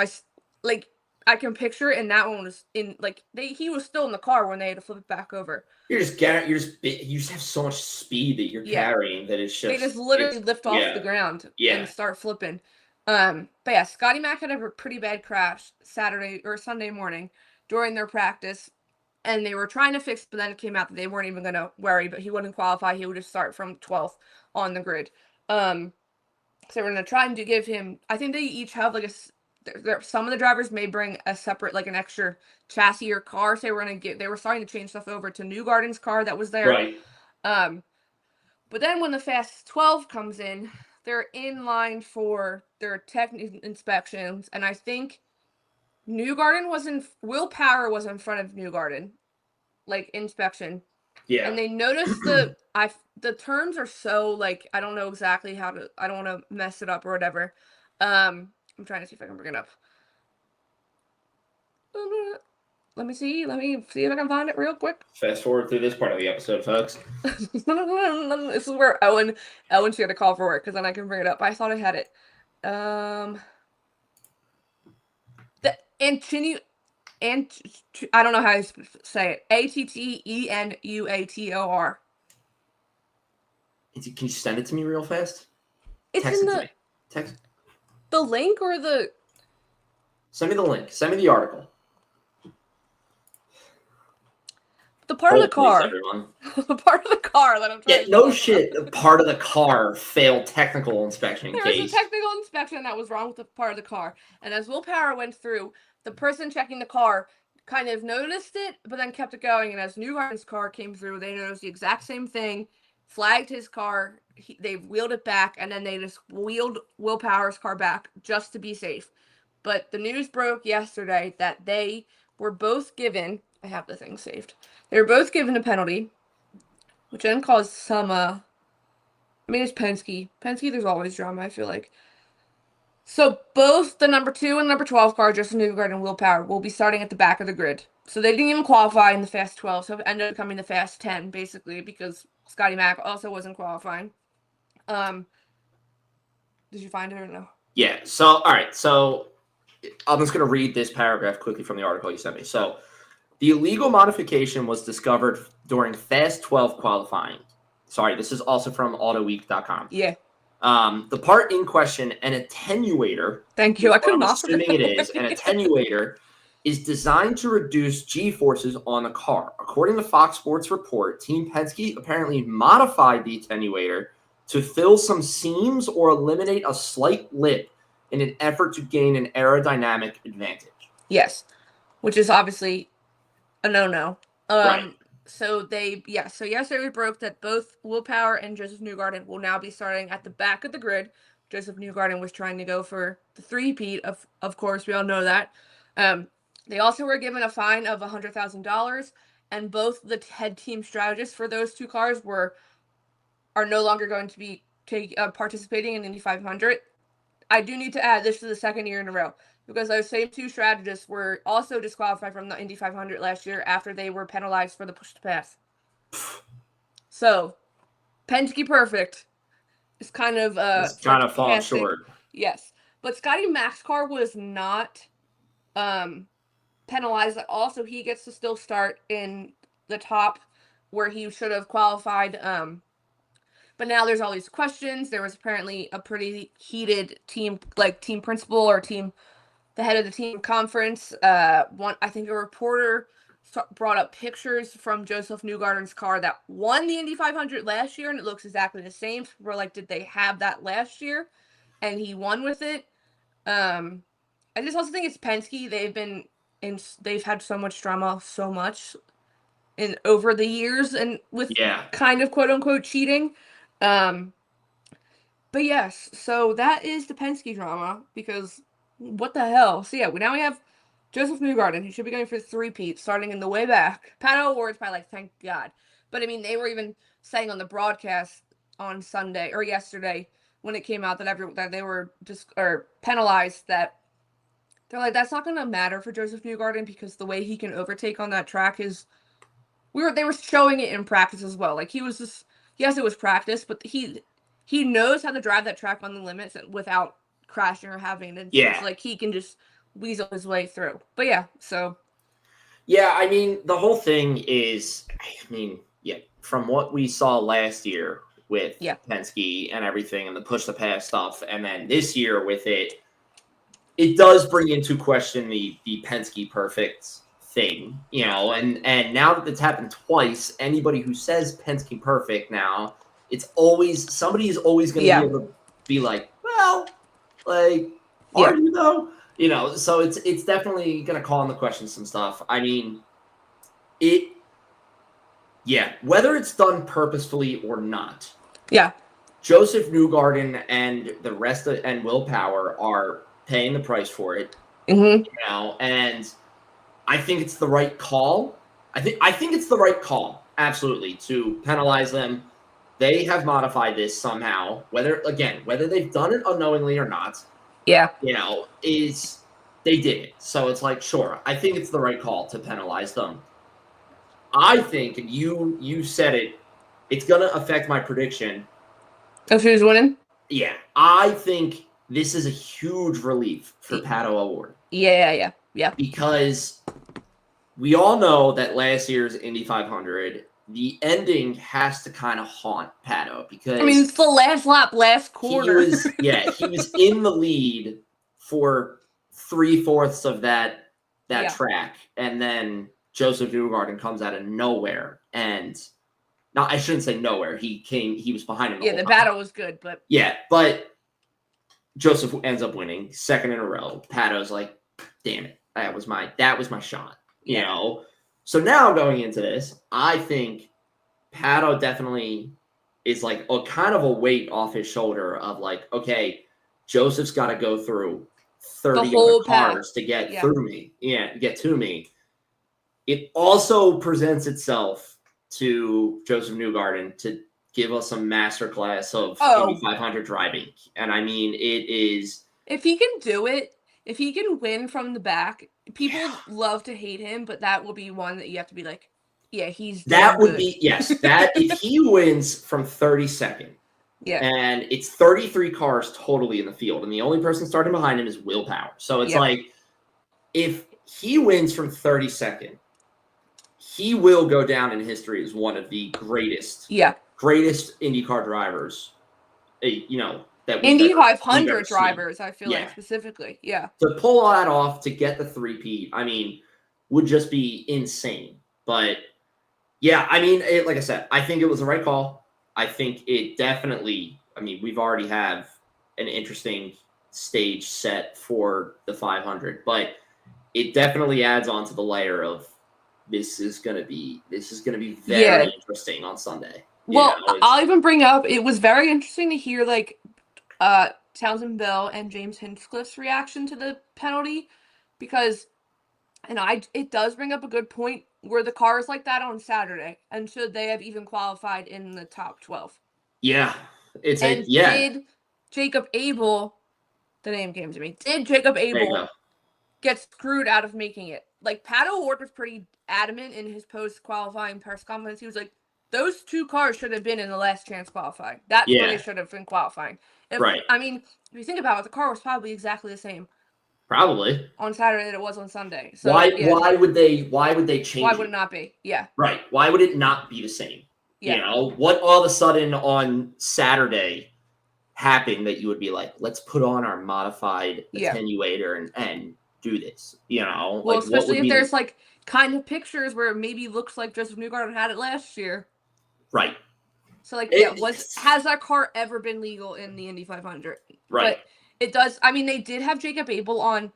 I can picture it, and that one was he was still in the car when they had to flip it back over. You just have so much speed that you're carrying that it's just they just literally lift off the ground and start flipping. But yeah, Scotty Mack had a pretty bad crash Saturday or Sunday morning during their practice, and they were trying to fix it, but then it came out that they weren't even going to worry, but he wouldn't qualify. He would just start from 12th on the grid. So we're going to try and give him, I think they each have some of the drivers may bring a separate, an extra chassis or car. So they were starting to change stuff over to Newgarden's car that was there. Right. But then when the Fast 12 comes in, they're in line for their tech inspections, and I think Will Power was in front of Newgarden, inspection. Yeah. And they noticed the terms are so I don't know exactly I don't want to mess it up or whatever. I'm trying to see if I can bring it up. Let me see if I can find it real quick. Fast forward through this part of the episode, folks. This is where Owen's gonna call for work because then I can bring it up. I thought I had it. The I don't know how to say it. ATTENUATOR. Can you send it to me real fast? It's Text in it to me. Text. the link or the. Send me the link. Send me the article. The part of the car. Please, everyone. The part of the car that I'm trying to no shit. The part of the car failed technical inspection There was a technical inspection that was wrong with the part of the car. And as willpower went through, the person checking the car kind of noticed it, but then kept it going. And as Newgarden's car came through, they noticed the exact same thing, flagged his car, they wheeled it back, and then they just wheeled willpower's car back just to be safe. But the news broke yesterday that they were both given, I have the thing saved, they were both given a penalty, which then caused some, I mean, it's Penske. Penske, there's always drama, I feel like. So both the number 2 and number 12 car, Justin Newgarden and Will Power, will be starting at the back of the grid. So they didn't even qualify in the Fast 12, so it ended up becoming the Fast 10, basically, because Scotty Mack also wasn't qualifying. Did you find it or no? Yeah. So, all right. So I'm just going to read this paragraph quickly from the article you sent me. So the illegal modification was discovered during Fast 12 qualifying. Sorry, this is also from autoweek.com. Yeah. The part in question, an attenuator. Thank you. I could I'm not. assuming it is. An attenuator is designed to reduce G-forces on the car. According to Fox Sports report, Team Penske apparently modified the attenuator to fill some seams or eliminate a slight lip in an effort to gain an aerodynamic advantage. Yes, which is obviously a no-no. Right. So yesterday we broke that both Will Power and Joseph Newgarden will now be starting at the back of the grid. Joseph Newgarden was trying to go for the three-peat, of course, we all know that. They also were given a fine of $100,000, and both the head team strategists for those two cars are no longer going to be participating in Indy 500. I do need to add, this is the second year in a row, because those same two strategists were also disqualified from the Indy 500 last year after they were penalized for the push to pass. So, Penske perfect is kind of it's kind of falling short. Yes, but Scotty Mack's car was not penalized at all, so he gets to still start in the top where he should have qualified. But now there's all these questions. There was apparently a pretty heated team principal or the head of the team conference. I think a reporter brought up pictures from Joseph Newgarden's car that won the Indy 500 last year, and it looks exactly the same. So we're like, did they have that last year? And he won with it. I just also think it's Penske. They've had so much drama, over the years, and with kind of quote unquote cheating. But yes, so that is the Penske drama, because what the hell? So yeah, now we have Joseph Newgarden, who should be going for 3-peat, starting in the way back. Pato O'Ward's probably like, thank God. But I mean, they were even saying on the broadcast on Sunday or yesterday when it came out that they were penalized, that they're like, that's not going to matter for Joseph Newgarden, because the way he can overtake on that track is they were showing it in practice as well. Like, he was just, yes, it was practice, but he knows how to drive that track on the limits without crashing or having it. Yeah. Like, he can just weasel his way through. But yeah, so. Yeah, I mean, the whole thing is, from what we saw last year with Penske and everything and the push to pass stuff, and then this year with it does bring into question the Penske perfect thing, and now that it's happened twice, anybody who says Penske perfect now, somebody is always going to be able to be like, well, like, are you though? So it's definitely going to call into question some stuff. I mean, whether it's done purposefully or not. Yeah. Joseph Newgarden and the rest and Will Power are paying the price for it. Mm-hmm. And I think it's the right call. I think it's the right call, absolutely, to penalize them. They have modified this somehow, whether they've done it unknowingly or not. Yeah. They did it. So it's like, sure, I think it's the right call to penalize them. I think, and you said it, it's going to affect my prediction. Of who's winning? Yeah, I think this is a huge relief for Pato O'Ward. Yeah. Because we all know that last year's Indy 500, the ending has to kind of haunt Pato because I mean, it's the last lap, last corner. he was in the lead for 3/4 of that track, and then Joseph Newgarden comes out of nowhere, and I shouldn't say nowhere. He was behind him. The battle was good, but but Joseph ends up winning second in a row. Pato's like, damn it, that was my shot. You know, so now going into this, I think Pato definitely is like a kind of a weight off his shoulder of like, okay, Joseph's got to go through 30 other cars to get through me. Get to me. It also presents itself to Joseph Newgarden to give us a masterclass of Indy 500 driving. And I mean, it is. If he can do it, if he can win from the back, people love to hate him, but that will be one that you have to be like, yeah, he's that would good. be that if he wins from 32nd, and it's 33 cars totally in the field, and the only person starting behind him is Will Power. So it's like, if he wins from 32nd, he will go down in history as one of the greatest IndyCar drivers, that Indy 500 drivers, I feel like specifically. To pull all that off, to get the three-peat, I mean, would just be insane. But yeah, I mean, like I said, I think it was the right call. I think it definitely, I mean, we've already have an interesting stage set for the 500, but it definitely adds on to the layer of this is going to be very interesting on Sunday. Well, I'll even bring up, it was very interesting to hear like Townsend Bell and James Hinchcliffe's reaction to the penalty, because it does bring up a good point. Were the cars like that on Saturday, and should they have even qualified in the top 12? Yeah, did Jacob Abel, the name came to me, did Jacob Abel get screwed out of making it? Like, Pato O'Ward was pretty adamant in his post-qualifying press conference. He was like, those two cars should have been in the last chance qualifying. That's where they should have been qualifying. I mean, if you think about it, the car was probably exactly the same. Probably on Saturday that it was on Sunday. So why would they change? Why would it not be? Yeah. Right. Why would it not be the same? Yeah. You know, what all of a sudden on Saturday happened that you would be like, let's put on our modified attenuator and do this. You know, well, like, especially if there's like kind of pictures where it maybe looks like Joseph Newgarden had it last year. Right. So like, has that car ever been legal in the Indy 500? Right. But it does. I mean, they did have Jacob Abel on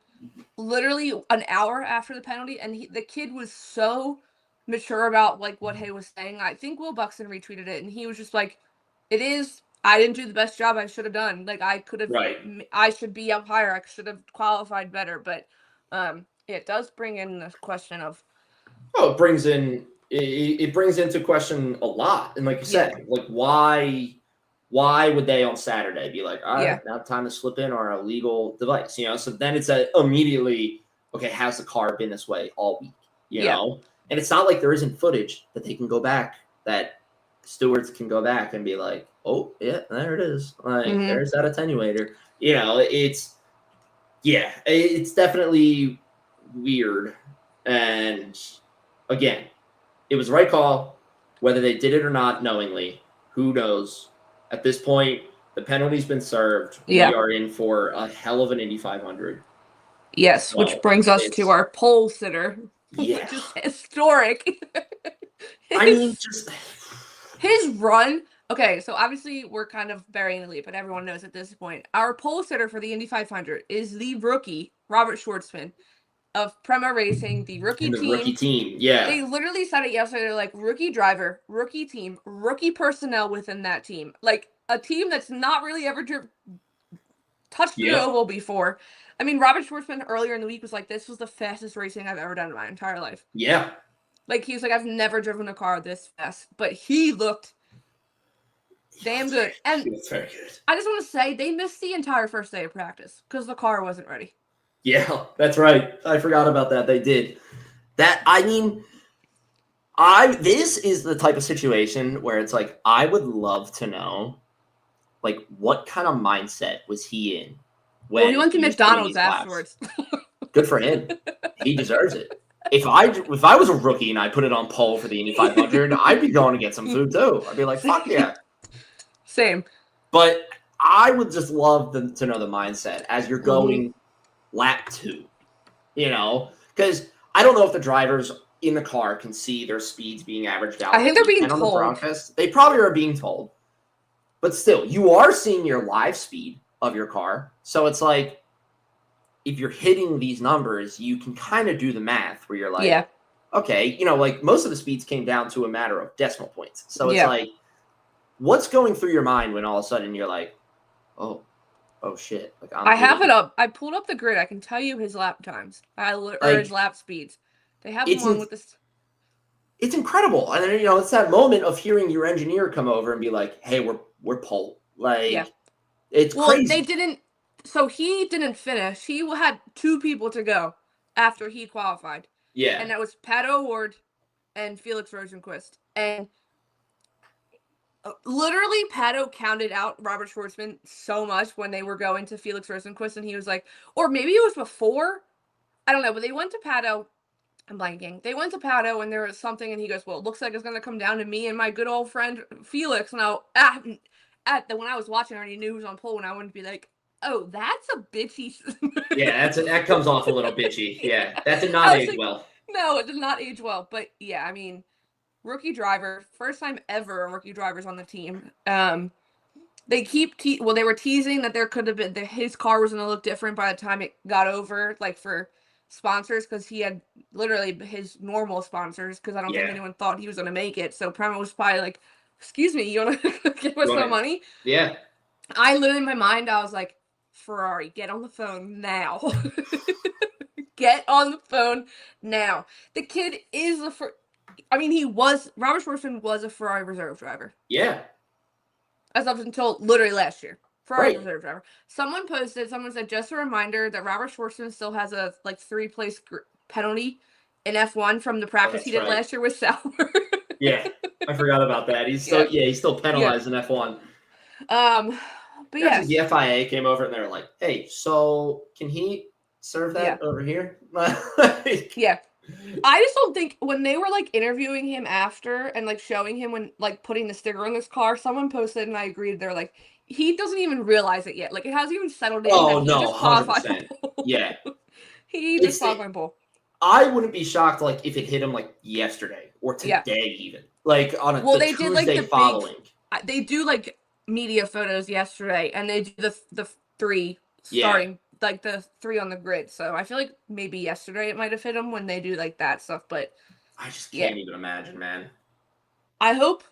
literally an hour after the penalty, and the kid was so mature about like what he was saying. I think Will Buxton retweeted it, and he was just like, I didn't do the best job I should have done. Like, I could have, I should be up higher. I should have qualified better. But it does bring in the question of, it brings into question a lot. And like you said, like, why would they on Saturday be like, all right, now time to slip in our illegal device, you know? So then it's immediately, okay, has the car been this way all week, you know? And it's not like there isn't footage that they can go back, that stewards can go back and be like, oh, yeah, there it is. Like, there's that attenuator. You know, it's definitely weird. And again, it was the right call. Whether they did it or not knowingly, who knows? At this point, the penalty's been served. We are in for a hell of an Indy 500. Yes, so which brings us to our pole sitter, which is historic. I mean, just his run. Okay, so obviously we're kind of burying the lead, but everyone knows at this point. Our pole sitter for the Indy 500 is the rookie, Robert Schwartzman, of Prema Racing, the rookie team. Rookie team, yeah. They literally said it yesterday. They're like, rookie driver, rookie team, rookie personnel within that team. Like, a team that's not really ever touched the oval before. I mean, Robert Schwartzman earlier in the week was like, this was the fastest racing I've ever done in my entire life. Yeah. Like, he was like, I've never driven a car this fast. But he looked damn good. And he was very good. I just want to say, they missed the entire first day of practice because the car wasn't ready. Yeah, that's right. I forgot about that. They did. This is the type of situation where it's like, I would love to know, like, what kind of mindset was he in when Well, he went to he was putting McDonald's these laps? afterwards. Good for him. He deserves it. If I was a rookie and I put it on pole for the Indy 500, I'd be going to get some food too. I'd be like, fuck yeah. Same. But I would just love to know the mindset as you're going lap 2, because I don't know if the drivers in the car can see their speeds being averaged out. I think they're being on the told. broadcast. They probably are being told. But still, you are seeing your live speed of your car. So it's like, if you're hitting these numbers, you can kind of do the math where you're like, okay, like most of the speeds came down to a matter of decimal points. So it's like, what's going through your mind when all of a sudden you're like, oh shit. Like I have it up. I pulled up the grid. I can tell you his lap times. Or his lap speeds. They have them on with this. It's incredible. And then, it's that moment of hearing your engineer come over and be like, hey, we're pole. Like, it's crazy. They didn't. So he didn't finish. He had 2 people to go after he qualified. Yeah. And that was Pato O'Ward and Felix Rosenqvist. And literally, Pato counted out Robert Schwartzman so much when they were going to Felix Rosenqvist, and he was like, or maybe it was before. I don't know, but they went to Pato. I'm blanking. They went to Pato, and there was something, and he goes, well, it looks like it's going to come down to me and my good old friend Felix. And when I was watching, I already knew who was on pole, and I wouldn't be like, oh, that's a bitchy. Yeah, that comes off a little bitchy. Yeah, that did not age well. No, it did not age well. But yeah, I mean, rookie driver, first time ever a rookie driver's on the team. They keep they were teasing that there could have been his car was going to look different by the time it got over, like for sponsors, because he had literally his normal sponsors, because I don't think anyone thought he was going to make it. So Prema was probably like, excuse me, you want to give us some money? Yeah. I literally, in my mind, I was like, Ferrari, get on the phone now. Get on the phone now. The kid is Robert Schwartzman was a Ferrari reserve driver. Yeah. As up until literally last year. Ferrari reserve driver. Someone said, just a reminder that Robert Schwartzman still has a 3-place penalty in F1 from the practice he did last year with Sauber. Yeah, I forgot about that. He's still penalized in F1. But yeah, the FIA came over and they were like, hey, so can he serve that over here? Yeah. I just don't think when they were interviewing him after and showing him when putting the sticker on his car, someone posted and I agreed, they're like, he doesn't even realize it yet. It hasn't even settled in. Oh no, 100%. Yeah. He just qualified pole. I wouldn't be shocked if it hit him yesterday or today even. On they Tuesday did following. They do media photos yesterday and they do the 3 starting the 3 on the grid. So I feel like maybe yesterday it might have hit him when they do that stuff, but I just can't even imagine, man. I hope.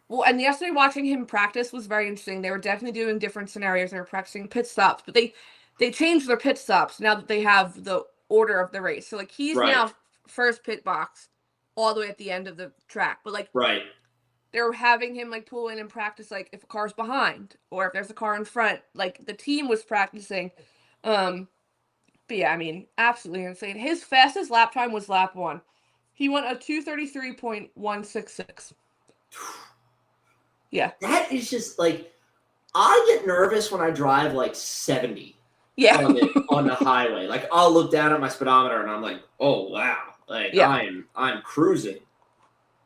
Well, and yesterday watching him practice was very interesting. They were definitely doing different scenarios. They were practicing pit stops, but they changed their pit stops now that they have the order of the race. So he's now first pit box all the way at the end of the track. But they're having him pull in and practice if a car's behind or if there's a car in front. The team was practicing. But yeah, I mean, absolutely insane. His fastest lap time was lap 1. He went a 2:33.166. Yeah. That is just I get nervous when I drive 70. Yeah. On the highway. I'll look down at my speedometer and I'm like, oh wow. I'm cruising.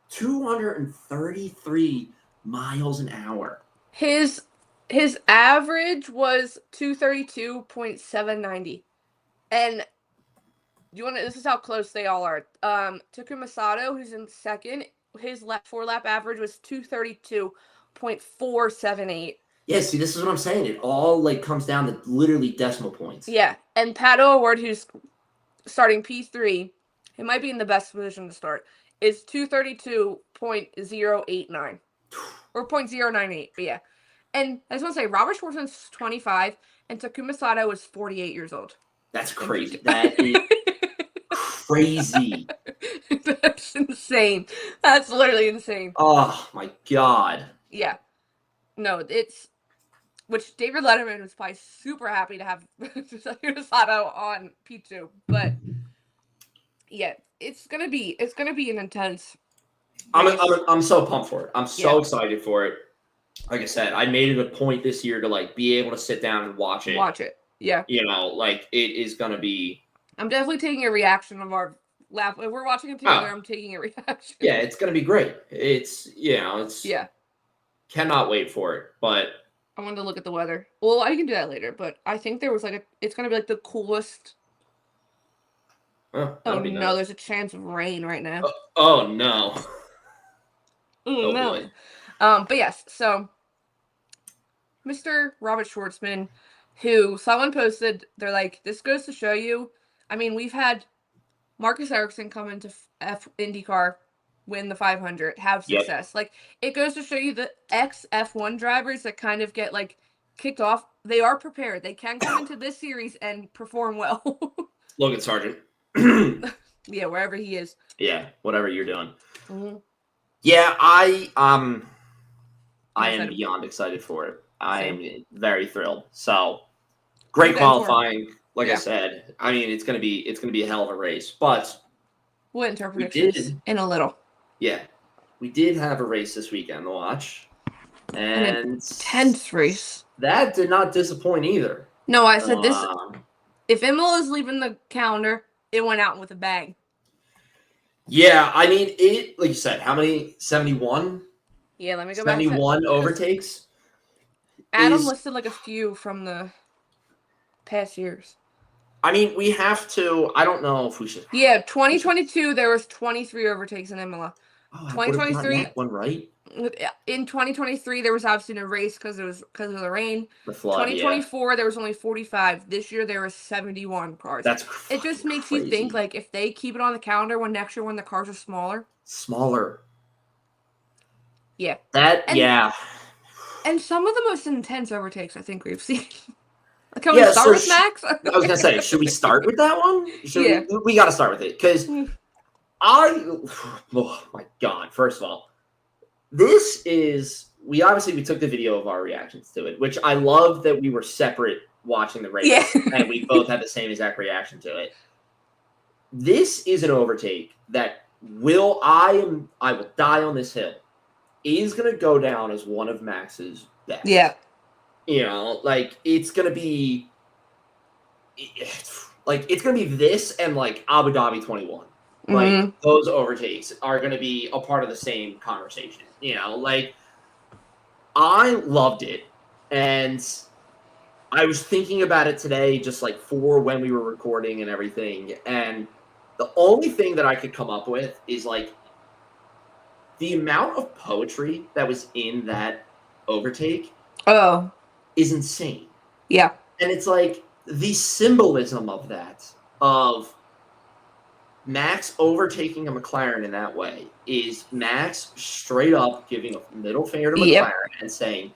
233 miles an hour. His average was 232.790. And this is how close they all are. Takuma Sato, who's in second, his 4-lap average was 232.478. Yeah, see, this is what I'm saying. It all comes down to literally decimal points. Yeah, and Pato O'Ward, who's starting P3, he might be in the best position to start, is 232.089 or 0.098. But yeah, and I just want to say Robert Schwartzman's 25 and Takuma Sato is 48 years old. That's crazy. That is crazy. That's insane. That's literally insane. Oh my god. Yeah. No, which David Letterman was probably super happy to have Sato on P2. But yeah, it's gonna be an intense race. I'm so pumped for it. I'm so Yeah. excited for it. Like I said, I made it a point this year to like be able to sit down and watch it. Watch it. Yeah. You know, like it is gonna be. I'm definitely taking a reaction of our lap. If we're watching it together, I'm taking a reaction. Yeah, it's gonna be great. It's it's yeah. Cannot wait for it. But I wanted to look at the weather. Well, I can do that later. But I think there was like it's gonna be like the coolest. Oh no, nice. There's a chance of rain right now. Oh no. Oh no. Boy. But yes, so Mr. Robert Schwartzman, who someone posted, they're like, this goes to show you. I mean, we've had Marcus Ericsson come into IndyCar, win the 500, have success. Yep. Like, it goes to show you the ex-F1 drivers that kind of get, like, kicked off. They are prepared. They can come into this series and perform well. Logan Sargent. Yeah, wherever he is. Yeah, whatever you're doing. Mm-hmm. Yeah, I am beyond excited for it. I'm very thrilled. So great qualifying. Like I said, I mean it's gonna be a hell of a race. But we'll enter predictions in a little. Yeah, we did have a race this weekend to watch, and an intense race. That did not disappoint either. No, I said this. If Imola is leaving the calendar, it went out with a bang. Yeah, I mean it. Like you said, how many? 71. Yeah, let me go back. 71 overtakes. Adam listed like a few from the past years. I mean, we have to. I don't know if we should. Yeah, 2022 there was 23 overtakes in Imola. Oh, 2023 one right. In 2023 there was obviously no race because of the rain. The flood. 2024 there was only 45. This year there was 71 cars. That's it just makes you think like if they keep it on the calendar next year when the cars are smaller. Yeah. And some of the most intense overtakes I think we've seen. Can we start with Max? I was gonna say, should we start with that one? We got to start with it because oh my god! First of all, this is we took the video of our reactions to it, which I love that we were separate watching the race and we both had the same exact reaction to it. This is an overtake that I will die on this hill. Is going to go down as one of Max's best. Yeah. You know, like it's going to be this and like Abu Dhabi 21. Like those overtakes are going to be a part of the same conversation. You know, like I loved it. And I was thinking about it today, just like for when we were recording and everything. And the only thing that I could come up with is like, the amount of poetry that was in that overtake is insane. Yeah. And it's like the symbolism of that, of Max overtaking a McLaren in that way, is Max straight up giving a middle finger to McLaren and saying,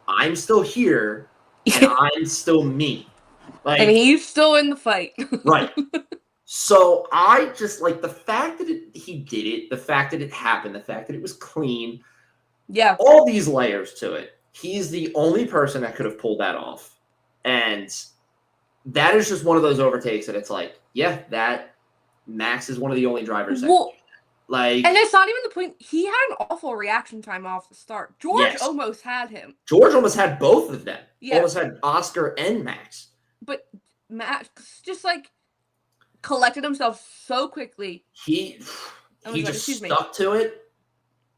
I'm still here and I'm still me. Like, and he's still in the fight. Right. So I just like the fact that he did it, the fact that it happened, the fact that it was clean. Yeah. All these layers to it. He's the only person that could have pulled that off. And that is just one of those overtakes that it's like, yeah, that Max is one of the only drivers that can do that. Like, and it's not even the point. He had an awful reaction time off the start. George almost had him. George almost had both of them. Yeah. Almost had Oscar and Max. But Max just like collected himself so quickly. He just stuck to it.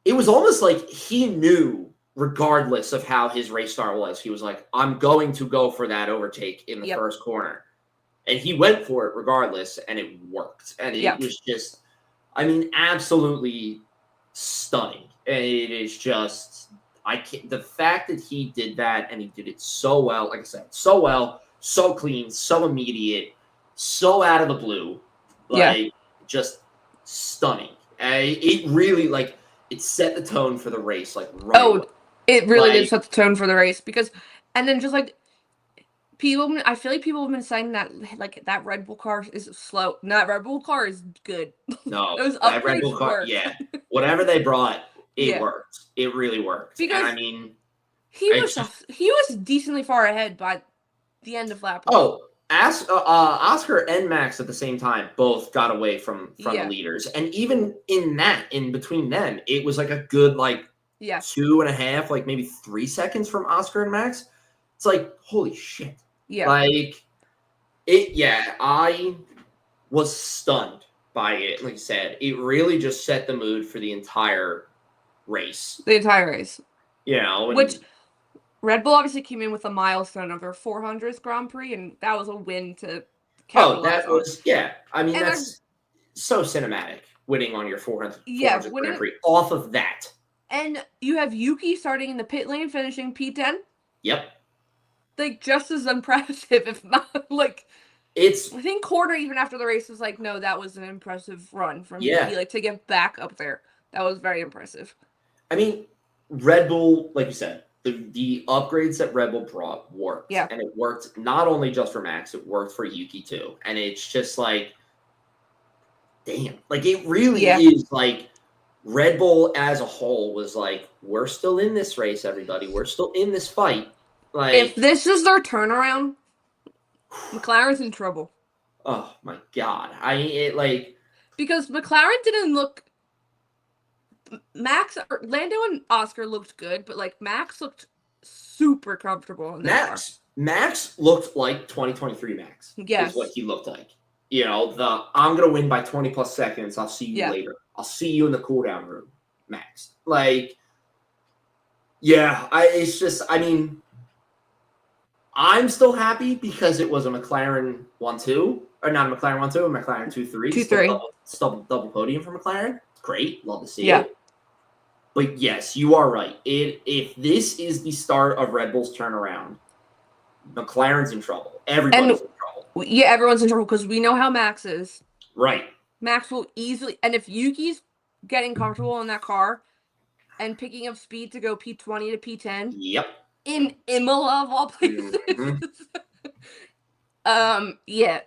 It was almost like he knew, regardless of how his race start was, he was like, I'm going to go for that overtake in the first corner. And he went for it regardless, and it worked. And it was just, I mean, absolutely stunning. And it is just, the fact that he did that and he did it so well, like I said, so well, so clean, so immediate, so out of the blue, like just stunning. It really it set the tone for the race. Like right away. It really did set the tone for the race because, and then just like people, I feel like people have been saying that like that Red Bull car is slow. Not Red Bull car is good. No, those that Red Bull car, whatever they brought, it worked. It really worked. Because and I mean, He was decently far ahead by the end of lap one. Oh, Oscar and Max at the same time both got away from the leaders, and even in between them, it was like a good 2.5, like maybe 3 seconds from Oscar and Max. It's like, holy shit! Yeah, I was stunned by it. Like I said, it really just set the mood for the entire race. You know, which Red Bull obviously came in with a milestone of their 400th Grand Prix, and that was a win to capitalize on. I mean, and that's so cinematic, winning on your 400th Grand Prix off of that. And you have Yuki starting in the pit lane, finishing P10. Yep. Like, just as impressive, if not, like... I think Corner, even after the race, was like, no, that was an impressive run from Yuki, like, to get back up there. That was very impressive. I mean, Red Bull, like you said, the upgrades that Red Bull brought worked. Yeah. And it worked not only just for Max, it worked for Yuki too. And it's just like, damn. Like, it really is like Red Bull as a whole was like, we're still in this race, everybody. We're still in this fight. Like, if this is their turnaround, McLaren's in trouble. Oh my God. Because McLaren didn't look... Lando and Oscar looked good, but like Max looked super comfortable in that car. Max looked like 2023 Max. Yes. Is what he looked like. You know, I'm gonna win by 20 plus seconds. I'll see you later. I'll see you in the cool down room, Max. Like, I'm still happy because it was a McLaren 1-2, or not a McLaren 1-2, a McLaren 2-3. 2-3. Still double podium for McLaren. Great, love to see it. But yes, you are right. If this is the start of Red Bull's turnaround, McLaren's in trouble. Everybody's in trouble. Yeah, everyone's in trouble because we know how Max is. Right. Max will easily, and if Yuki's getting comfortable in that car and picking up speed to go P20 to P10. Yep. In Imola of all places. Yeah.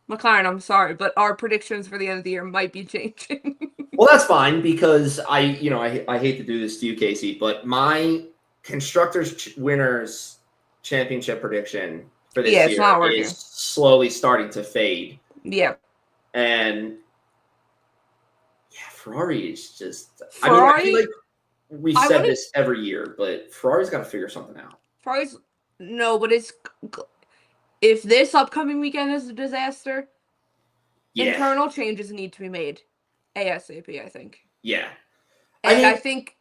McLaren, I'm sorry, but our predictions for the end of the year might be changing. Well, that's fine because I hate to do this to you, Casey, but my constructors winners championship prediction for this year is slowly starting to fade. Yeah. And Ferrari is just. I feel like we said this every year, but Ferrari's got to figure something out. But if this upcoming weekend is a disaster, internal changes need to be made ASAP, I think. Yeah. And I think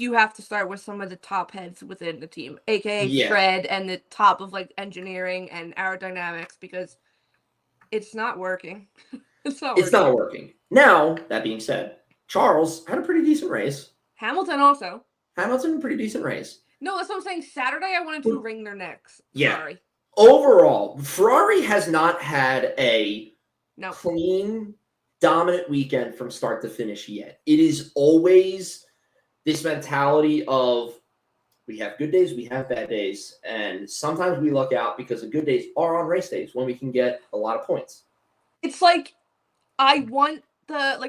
you have to start with some of the top heads within the team, aka Fred and the top of like engineering and aerodynamics, because it's not working. It's not working. Now, that being said, Charles had a pretty decent race. Hamilton also. Pretty decent race. No, that's what I'm saying. Saturday, I wanted to wring their necks. Yeah. Sorry. Overall, Ferrari has not had a clean, dominant weekend from start to finish yet. It is always this mentality of we have good days, we have bad days, and sometimes we luck out because the good days are on race days when we can get a lot of points. It's like I want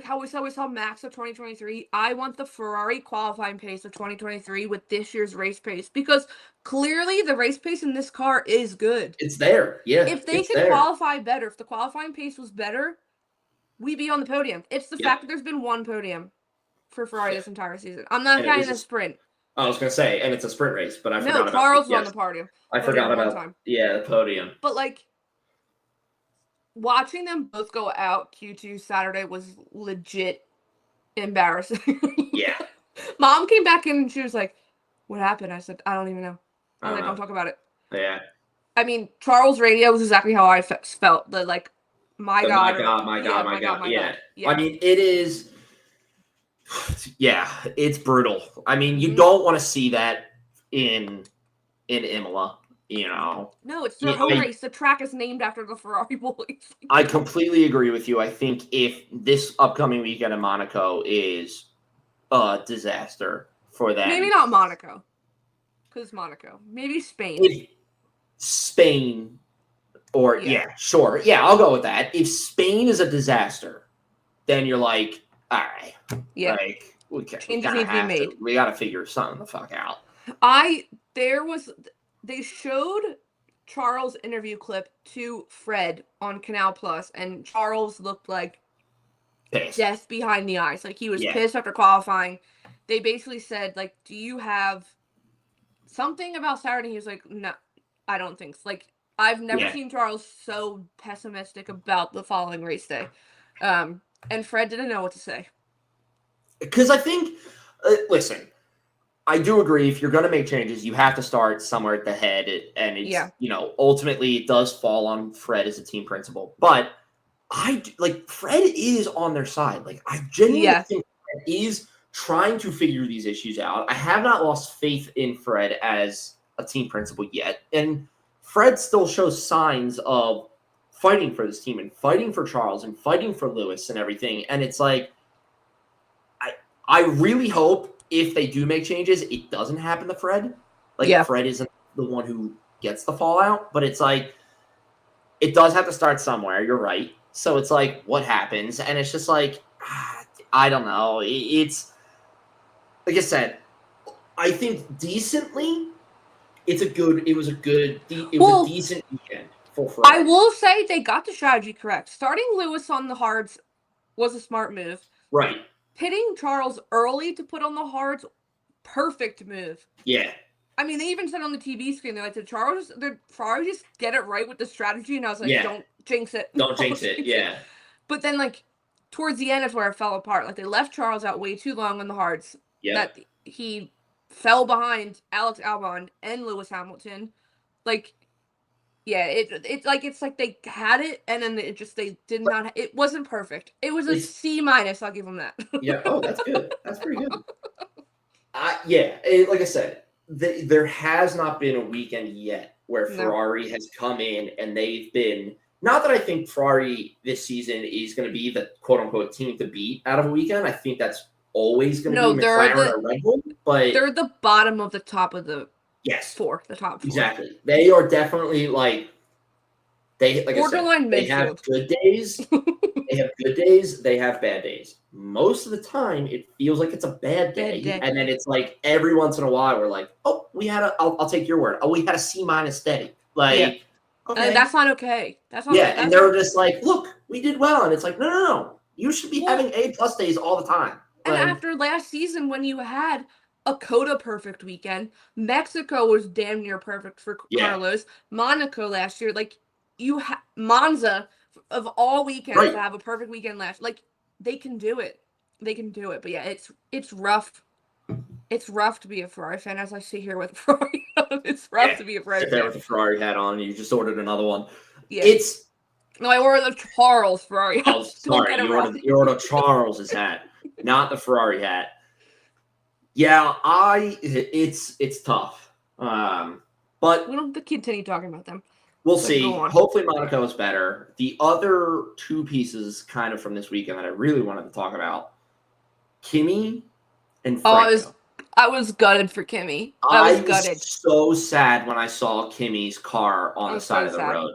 how we saw Max of 2023. I want the Ferrari qualifying pace of 2023 with this year's race pace because clearly the race pace in this car is good. It's there. Yeah. If they could qualify better, if the qualifying pace was better, we'd be on the podium. It's the fact that there's been one podium for Ferrari this entire season. I'm not counting the sprint. I was going to say, and it's a sprint race, but I forgot about Charles was on the podium. I forgot about the podium. But watching them both go out Q2 Saturday was legit embarrassing. Yeah. Mom came back in and she was like, "What happened?" I said, "I don't even know." I was like, "Don't talk about it." Yeah. I mean, Charles' radio was exactly how I felt. My God. Yeah. I mean, it is. Yeah, it's brutal. I mean, you don't want to see that in Imola. No, it's their home race. The track is named after the Ferrari boys. I completely agree with you. I think if this upcoming weekend in Monaco is a disaster for them. Maybe not Monaco. Because Monaco. Maybe Spain. Spain. Or, sure. Yeah, I'll go with that. If Spain is a disaster, then you're like, all right. Yeah. Changes need to be made. We got to figure something the fuck out. They showed Charles' interview clip to Fred on Canal Plus, and Charles looked like Pissed. death behind the eyes. Like, he was Yeah. pissed after qualifying. They basically said, like, do you have something about Saturday? He was like, no, I don't think so. Like, I've never Yeah. seen Charles so pessimistic about the following race day. And Fred didn't know what to say. Because I think, listen, I do agree. If you're going to make changes, you have to start somewhere at the head, and it's ultimately it does fall on Fred as a team principal. But Fred is on their side. Like, I genuinely think Fred is trying to figure these issues out. I have not lost faith in Fred as a team principal yet, and Fred still shows signs of fighting for this team and fighting for Charles and fighting for Lewis and everything. And it's like, I really hope if they do make changes, it doesn't happen to Fred. Fred isn't the one who gets the fallout, but it's like, it does have to start somewhere. You're right. So it's like, what happens? And it's just like, I don't know. It's, like I said, I think decently, it was a decent weekend for Fred. I will say they got the strategy correct. Starting Lewis on the hards was a smart move. Right. Pitting Charles early to put on the hards, perfect move. Yeah. I mean, they even said on the TV screen, they're like, did Ferrari just get it right with the strategy? And I was like, don't jinx it. Don't jinx it, yeah. But then, like, towards the end is where it fell apart. Like, they left Charles out way too long on the hards. Yeah. That he fell behind Alex Albon and Lewis Hamilton. Like, yeah, it's like they had it, and then they did not. It wasn't perfect. It was a C-. I'll give them that. Yeah. Oh, that's good. That's pretty good. Like I said, there has not been a weekend yet where Ferrari has come in and they've been. Not that I think Ferrari this season is going to be the quote unquote team to beat out of a weekend. I think that's always going to be McLaren or Red Bull, but they're the bottom of the top of the. Yes. The top four. Exactly. They are definitely borderline they have good days. They have good days. They have bad days. Most of the time, it feels like it's a bad day. And then it's like every once in a while, we're like, oh, I'll take your word. Oh, we had a C- steady. Okay. And that's not okay. That's not and they're just like, look, we did well. And it's like, no. You should be having A+ days all the time. And after last season, when you had a Coda perfect weekend. Mexico was damn near perfect for Carlos. Monaco last year, like Monza of all weekends to have a perfect weekend last. Like they can do it. They can do it. But yeah, it's rough. It's rough to be a Ferrari fan as I sit here with a Ferrari. It's rough to be a Ferrari fan. Sit there with a Ferrari hat on and you just ordered another one. Yeah. No, I ordered the Charles Ferrari. Oh, sorry. You ordered Charles's hat, not the Ferrari hat. Yeah, it's tough. But we don't have to continue talking about them. We'll see. Hopefully Monaco is better. The other two pieces kind of from this weekend that I really wanted to talk about, Kimi and Franco. I was gutted for Kimi. I was gutted. So sad when I saw Kimi's car on the side of the road.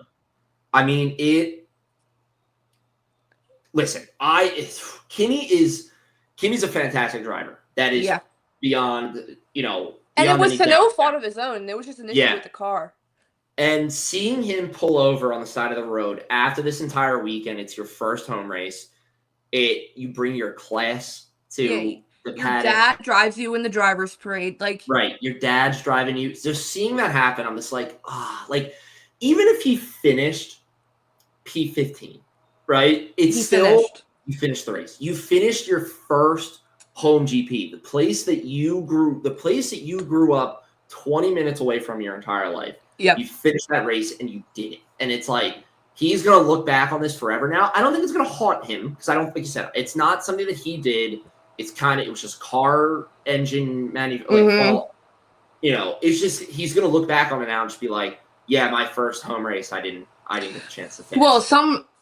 I mean, listen, Kimi's a fantastic driver. That is beyond, and it was to no fault of his own. There was just an issue with the car. And seeing him pull over on the side of the road after this entire weekend, it's your first home race. You bring your class to the paddock. Your dad drives you in the driver's parade, right. Your dad's driving you. Just seeing that happen, I'm just like, even if he finished P15, right? You finished the race. You finished your first home GP, the place that you grew up 20 minutes away from your entire life. Yep. You finished that race and you did it. And it's like, he's going to look back on this forever now. I don't think it's going to haunt him because I don't think you said it's not something that he did. It was just car engine manufacturing. It's just, he's going to look back on it now and just be like, yeah, my first home race, I didn't get a chance to finish. Well,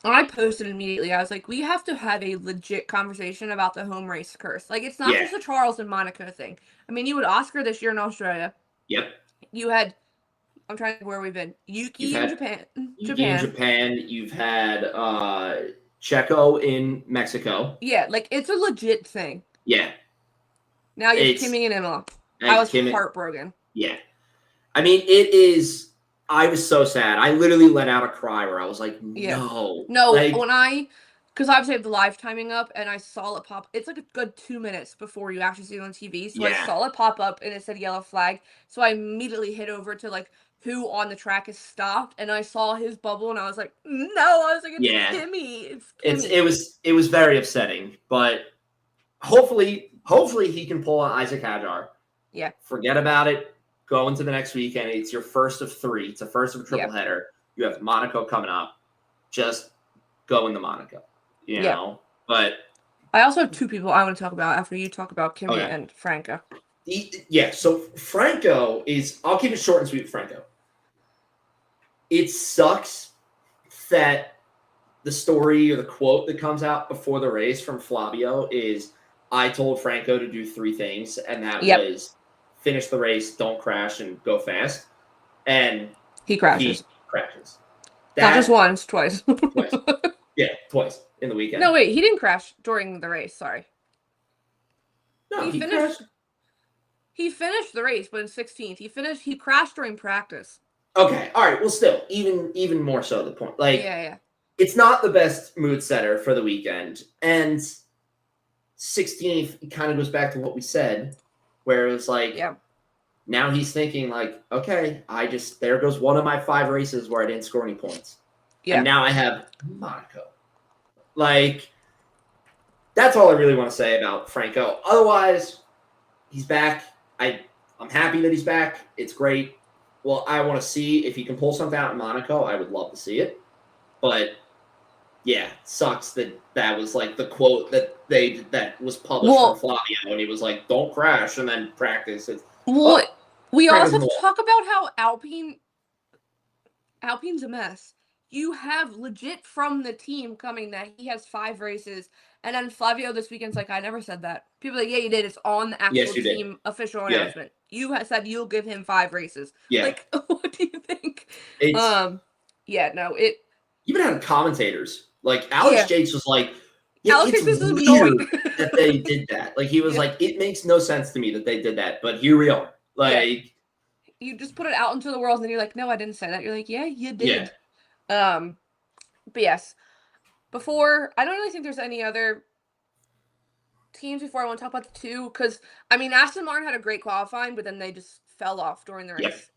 I posted immediately. I was like, we have to have a legit conversation about the home race curse. Like, it's not just a Charles and Monaco thing. I mean, you had Oscar this year in Australia. Yep. You had, I'm trying to think where we've been. Yuki in Japan. You've had Checo in Mexico. Yeah, it's a legit thing. Yeah. Now you have Kimi and Imola. I was heartbroken. Yeah. I mean, it is. I was so sad. I literally let out a cry where I was like, Yeah. no. No, Like, because obviously I have the live timing up, and I saw it pop. It's like a good 2 minutes before you actually see it on TV. So I yeah. saw it pop up, and it said yellow flag. So I immediately hit over to like who on the track is stopped, and I saw his bubble, and I was like, no, I was like, it's Yeah. Kimmy, it's Kimmy. It was very upsetting, but hopefully he can pull on Isaac Hadjar. Yeah. Forget about it. Go into the next weekend. It's your first of 3. It's a first of a triple header. You have Monaco coming up. Just go into Monaco. You know? But I also have 2 people I want to talk about after you talk about Kimmy and Franco. So Franco is, I'll keep it short and sweet with Franco. It sucks that the story or the quote that comes out before the race from Flavio is, I told Franco to do 3 things, and that was finish the race, don't crash, and go fast. And he crashes. Not just once, twice. Twice. Yeah, twice in the weekend. No, wait, he didn't crash during the race. Sorry. No, he finished. crashed. He finished the race, but in 16th, he crashed during practice. Okay, all right. Well, still, even more so the point. Like, it's not the best mood setter for the weekend, and 16th kind of goes back to what we said, where it was like, now he's thinking like, okay, there goes one of my 5 races where I didn't score any points, and now I have Monaco. Like, that's all I really want to say about Franco. Otherwise, he's back. I'm happy that he's back. It's great. Well, I want to see if he can pull something out in Monaco. I would love to see it. But, yeah, it sucks that was, like, the quote that was published from Flavio when he was like, don't crash and then practice. We also have to talk about how Alpine's a mess. You have legit from the team coming that he has 5 races, and then Flavio this weekend's like, I never said that. People are like, yeah, you did. It's on the actual team official announcement. You said you'll give him 5 races. Yeah. Like, what do you think? Even had commentators. Like, Alex Jakes was like, Alex it's Jakes is weird annoying. that they did that. Like, he was like, it makes no sense to me that they did that, but here we are. Like, you just put it out into the world, and then you're like, no, I didn't say that. You're like, yeah, you did. But yes, I don't really think there's any other teams before I want to talk about the 2, because I mean, Aston Martin had a great qualifying, but then they just fell off during the race.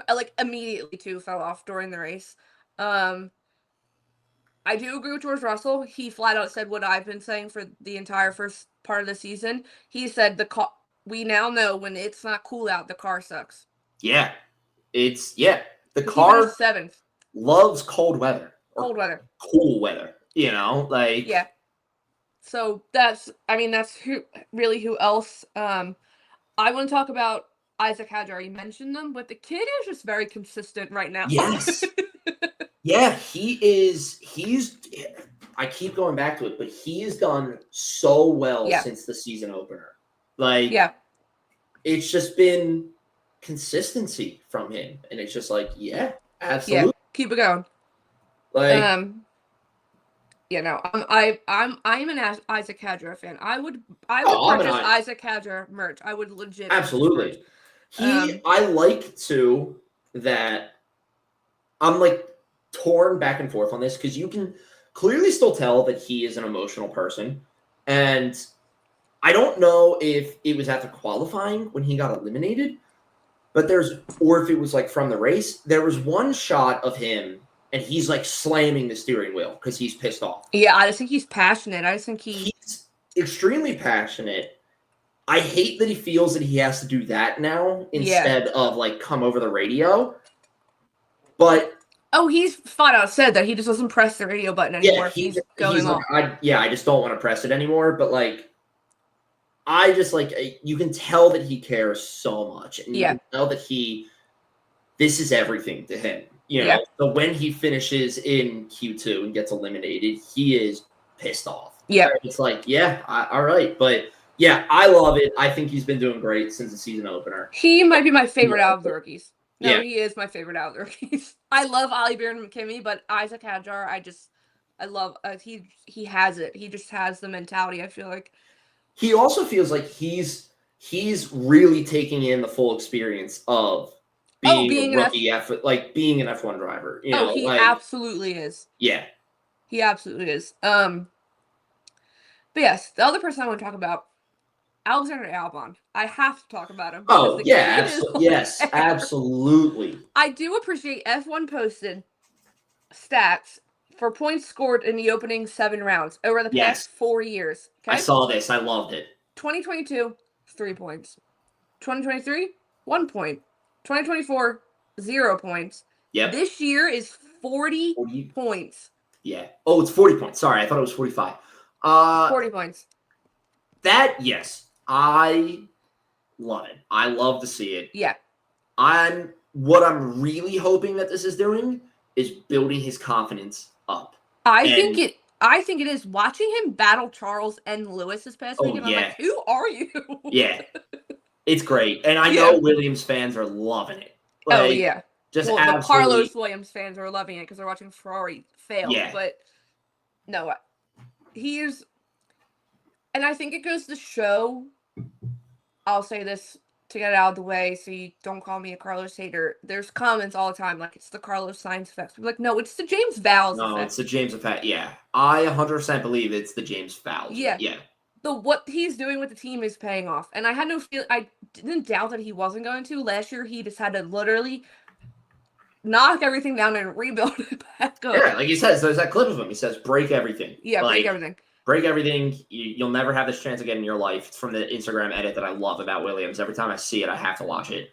Like, immediately 2 fell off during the race. I do agree with George Russell. He flat out said what I've been saying for the entire first part of the season. He said we now know when it's not cool out, the car sucks. Yeah, the car 7th. Loves cold weather. Cold weather. Cool weather. You know, like. Yeah. So that's who else. I want to talk about Isaac Hadjar. You mentioned them, but the kid is just very consistent right now. Yes. Yeah, he is. I keep going back to it, but he has done so well since the season opener. Like, it's just been consistency from him, and it's just like, absolutely. Yeah, keep it going. Like, I'm an Isaac Hadjar fan. I would purchase Isaac Hadjar merch. I would legit. Absolutely. I like too that I'm like torn back and forth on this, because you can clearly still tell that he is an emotional person, and I don't know if it was after qualifying when he got eliminated, but or if it was like from the race. There was one shot of him, and he's like slamming the steering wheel because he's pissed off. Yeah, I just think he's passionate. I just think he's extremely passionate. I hate that he feels that he has to do that now instead of like come over the radio. But he's flat out said that he just doesn't press the radio button anymore. He's going off. I just don't want to press it anymore. But like, I just like, you can tell that he cares so much, and you can tell that this is everything to him. You know, so when he finishes in Q2 and gets eliminated, he is pissed off. Yeah. It's like, all right. But yeah, I love it. I think he's been doing great since the season opener. He might be my favorite out of the rookies. No, he is my favorite out of the rookies. I love Ollie Bearden and Kimmy, but Isaac Hadjar, I love, he has it. He just has the mentality, I feel like. He also feels like he's he's really taking in the full experience of being being a an rookie being an F1 driver. You know, he like absolutely is. yeah. He absolutely is. But yes, the other person I want to talk about, Alexander Albon. I have to talk about him. Oh, The yeah, kid is absolutely. Yes, there. absolutely. I do appreciate F1 posted stats for points scored in the opening 7 rounds over the Yes. past 4 years. I Okay? saw this. I loved it. 2022, 3 points. 2023, 1 point. 2024, 0 points. Yep. This year is 40 points. Yeah. Oh, it's 40 points. Sorry, I thought it was 45. 40 points. That, yes. I love it. I love to see it. Yeah. What I'm really hoping that this is doing is building his confidence up. I think it is. Watching him battle Charles and Lewis this past weekend, I'm like, who are you? Yeah. It's great. And I know Williams fans are loving it. Oh, yeah. Just well, absolutely. the Carlos Williams fans are loving it because they're watching Ferrari fail. Yeah. But no, he is. And I think it goes to show, I'll say this to get it out of the way so you don't call me a Carlos hater. There's comments all the time like it's the Carlos Sainz effect. We're like, no, it's the James Vowles effect. No, it's the James effect. Yeah. I 100% believe it's the James Vowles. Yeah. Yeah. What he's doing with the team is paying off. And I had no feel. I didn't doubt that he wasn't going to. Last year, he just had to literally knock everything down and rebuild it back up. Yeah, like he says, there's that clip of him. He says, break everything. Yeah, break everything. Break everything. You'll never have this chance again in your life. It's from the Instagram edit that I love about Williams. Every time I see it, I have to watch it.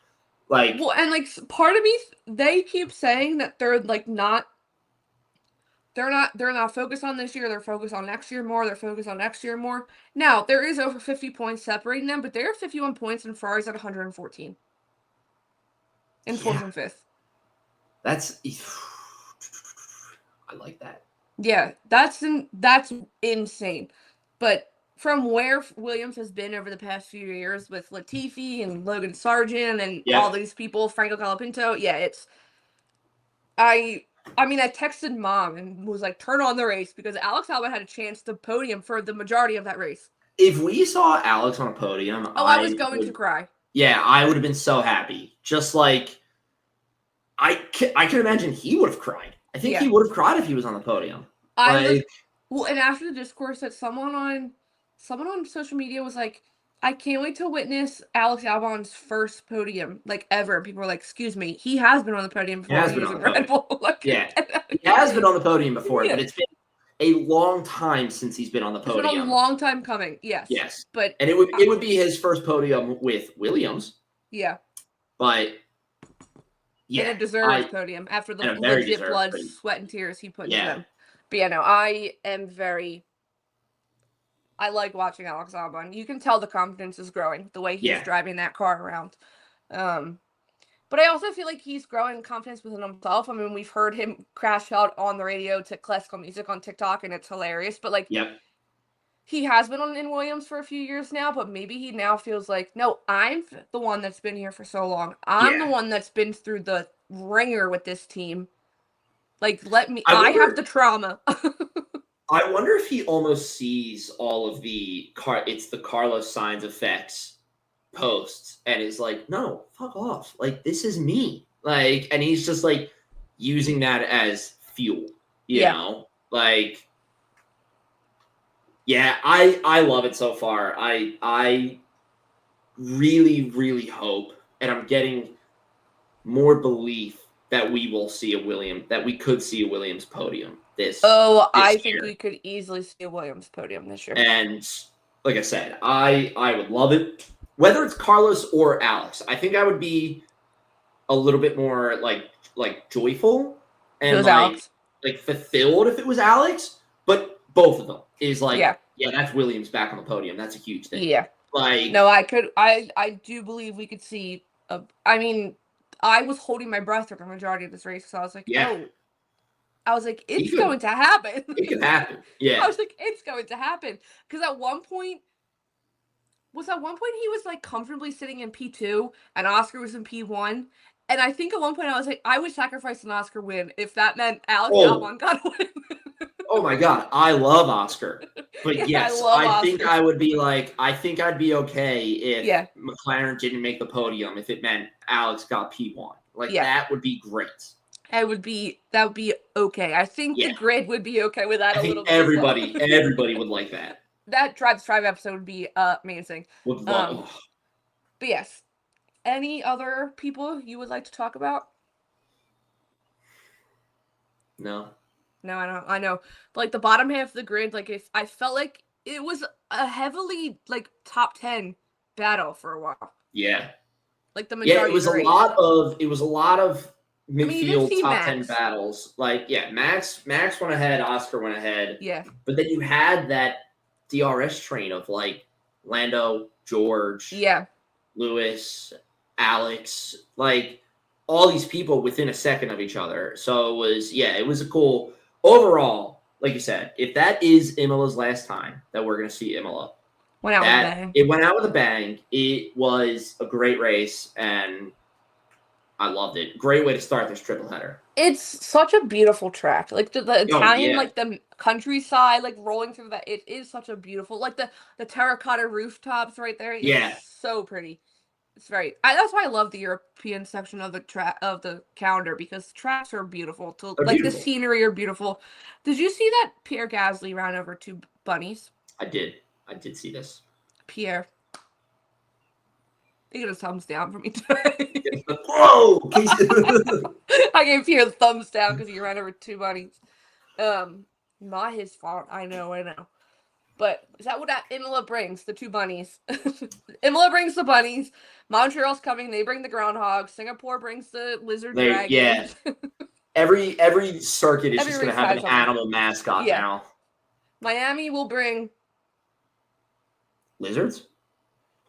Like, well, and like part of me, they keep saying that they're like not. They're not focused on this year. They're focused on next year more. They're focused on next year more. Now there is over 50 points separating them, but they're 51 points and Ferrari's at 114. In fourth and fifth. That's. I like that. Yeah, that's insane. But from where Williams has been over the past few years with Latifi and Logan Sargent and all these people, Franco Colapinto, it's. I mean, I texted Mom and was like, turn on the race because Alex Albon had a chance to podium for the majority of that race. If we saw Alex on a podium, I was going to cry. Yeah, I would have been so happy. Just like, I can imagine he would have cried. I think he would have cried if he was on the podium. And after the discourse that someone on social media was like, I can't wait to witness Alex Albon's first podium, like, ever. People were like, excuse me, he has been on the podium before. He was in Red Bull. He has been on the podium before, but it's been a long time since he's been on the podium. It's been a long time coming, yes. Yes. And it would be his first podium with Williams. Yeah. But, and a deserved podium after the legit blood, sweat, and tears he put into them. But yeah, no, I like watching Alex Albon. You can tell the confidence is growing the way he's driving that car around. But I also feel like he's growing confidence within himself. I mean, we've heard him crash out on the radio to classical music on TikTok, and it's hilarious. But like, he has been in Williams for a few years now, but maybe he now feels like, no, I'm the one that's been here for so long. I'm the one that's been through the ringer with this team. Like, I have the trauma. I wonder if he almost sees all of the Carlos Sainz effects posts and is like, no, fuck off. Like, this is me. Like, and he's just like using that as fuel, you know? Like, yeah, I love it so far. I really, really hope, and I'm getting more belief that we could see a Williams podium this I year. think we could easily see a Williams podium this year. And like I said, I would love it. Whether it's Carlos or Alex, I think I would be a little bit more like joyful and like fulfilled if it was Alex. But both of them is like, that's Williams back on the podium. That's a huge thing. Yeah. Like, no, I do believe we could see I was holding my breath for the majority of this race because I was like, it's going to happen. It can happen. Yeah. I was like, it's going to happen. Because at one point he was like comfortably sitting in P2 and Oscar was in P1. And I think at one point I was like, I would sacrifice an Oscar win if that meant Alex Albon got a win. Oh my God, I love Oscar. But Yeah, yes, I love I think Oscar. I would be like, I think I'd be okay if Yeah. McLaren didn't make the podium, if it meant Alex got P1. Like, Yeah. that would be great. That would be okay. I think the Yeah. grid would be okay with that I a little think bit as well. everybody would like that. That Drive to Strive episode would be amazing. Would love. But yes, any other people you would like to talk about? No. No, I know. But like the bottom half of the grid, like if I felt like it was a heavily like top 10 battle for a while. Yeah. Like the majority. Yeah, it was a lot of midfield see top 10 Max. battles. Like, yeah, Max went ahead, Oscar went ahead. Yeah. But then you had that DRS train of like Lando, George, Yeah. Lewis, Alex, like all these people within a second of each other. So it was a cool overall, like you said, if that is Imola's last time that we're gonna see Imola. Went out with a bang. It went out with a bang. It was a great race and I loved it. Great way to start this triple header. It's such a beautiful track. Like the Italian, yeah. like the countryside, like rolling through that. It is such a beautiful, like the terracotta rooftops right there. It's so pretty. It's that's why I love the European section of the calendar, because tracks are beautiful. The scenery are beautiful. Did you see that Pierre Gasly ran over 2 bunnies? I did see this. Pierre. He got a thumbs down for me today. Whoa! I gave Pierre the thumbs down because he ran over 2 bunnies. Not his fault. I know. But is that what Imola brings? The 2 bunnies. Imola brings the bunnies. Montreal's coming. They bring the groundhog. Singapore brings the lizard dragon. Yeah. Every circuit is just going to have an animal mascot now. Miami will bring lizards.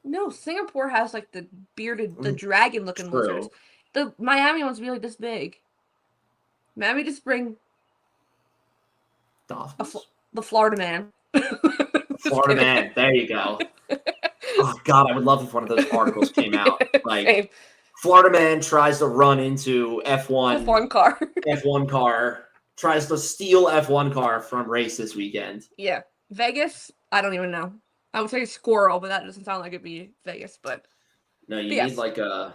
No, Singapore has like the bearded, the dragon-looking lizards. The Miami one's really this big. Miami just bring dolphins. The Florida man. Florida man. There you go. Oh God, I would love if one of those articles came out. Like, same. Florida man tries to run into F1 car. F1 car tries to steal F1 car from race this weekend. Yeah, Vegas. I don't even know. I would say squirrel, but that doesn't sound like it'd be Vegas. But no, you need like you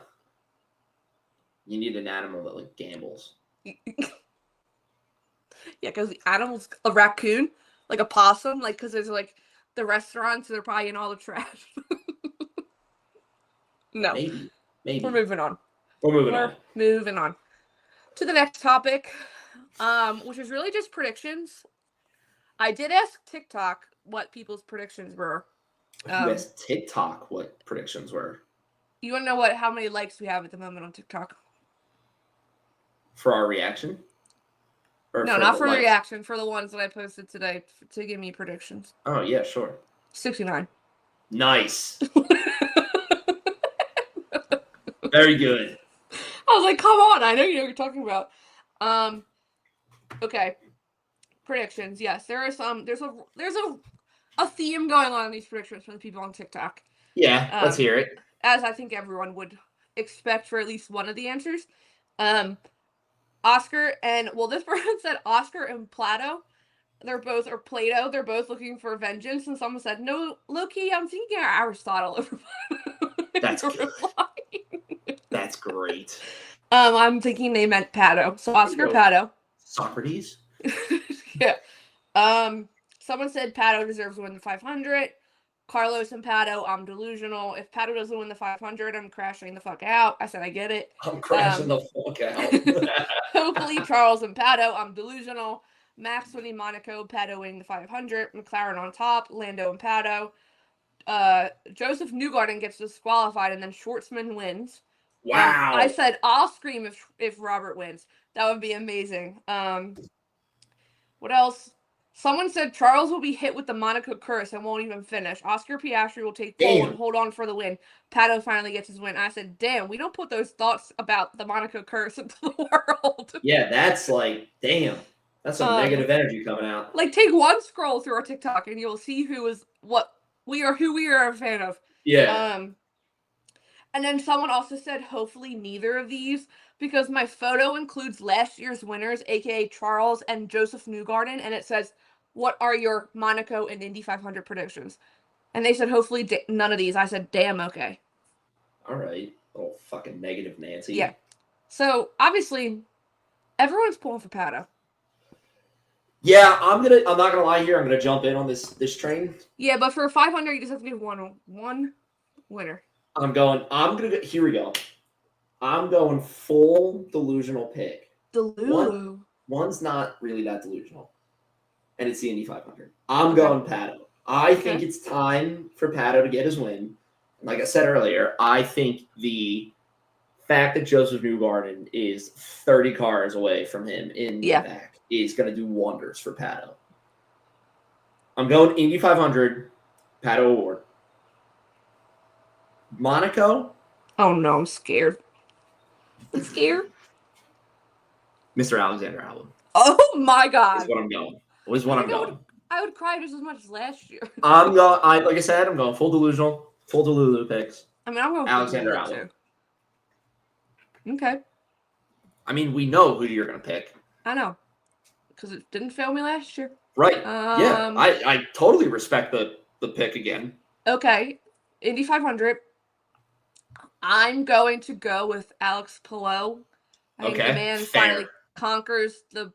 need an animal that like gambles. Yeah, because the animal's a raccoon, like a possum, like because there's like the restaurants, they're probably in all the trash. No, maybe we're moving on. We're moving on to the next topic, which is really just predictions. I did ask TikTok what people's predictions were. You asked TikTok what predictions were. You want to know how many likes we have at the moment on TikTok? For our reaction? Or no, not for a reaction. For the ones that I posted today to give me predictions. Oh, yeah, sure. 69. Nice. Very good. I was like, come on. I know you know what you're talking about. Okay. Predictions. Yes, there are some. There's a theme going on in these predictions from the people on TikTok. Yeah, let's hear it. As I think everyone would expect for at least one of the answers. Oscar and this person said Oscar and Plato. They're both looking for vengeance, and someone said, no, low-key, I'm thinking Aristotle over That's good. That's great. I'm thinking they meant Pato. So Oscar Pato. Socrates? Yeah. Someone said Pato deserves to win the 500. Carlos and Pato, I'm delusional. If Pato doesn't win the 500, I'm crashing the fuck out. I said, I get it. I'm crashing the fuck out. Hopefully, Charles and Pato, I'm delusional. Max winning Monaco, Pato winning the 500. McLaren on top, Lando and Pato. Joseph Newgarden gets disqualified, and then Schwartzman wins. Wow. I said, I'll scream if Robert wins. That would be amazing. What else? Someone said Charles will be hit with the Monaco curse and won't even finish. Oscar Piastri will take pole and hold on for the win. Pato finally gets his win. I said, damn, we don't put those thoughts about the Monaco curse into the world. Yeah, that's like, damn. That's some negative energy coming out. Like, take one scroll through our TikTok and you'll see who we are a fan of. Yeah. And then someone also said, hopefully neither of these, because my photo includes last year's winners, aka Charles and Joseph Newgarden, and it says, what are your Monaco and Indy 500 predictions? And they said, hopefully none of these. I said, damn, okay. All right. Oh, fucking negative Nancy. Yeah. So, obviously, everyone's pulling for Pato. Yeah, I'm not gonna lie here. I'm gonna jump in on this train. Yeah, but for 500, you just have to give one winner. Here we go. I'm going full delusional pick. One's not really that delusional, and it's the Indy 500. I'm going Pato. I think it's time for Pato to get his win. And like I said earlier, I think the fact that Joseph Newgarden is 30 cars away from him in the back is going to do wonders for Pato. I'm going Indy 500, Pato Award. Monaco. Oh no, I'm scared. I'm scared. Mr. Alexander Albon. Oh my god. Is what I'm going. I would cry just as much as last year. Like I said, I'm going full delusional, full Delulu picks. I mean, I'm going Alexander Albon. Too. Okay. I mean, we know who you're going to pick. I know. Because it didn't fail me last year. Right. Yeah. I totally respect the pick again. Okay. Indy 500. I'm going to go with Alex Palou. I think the man finally conquers the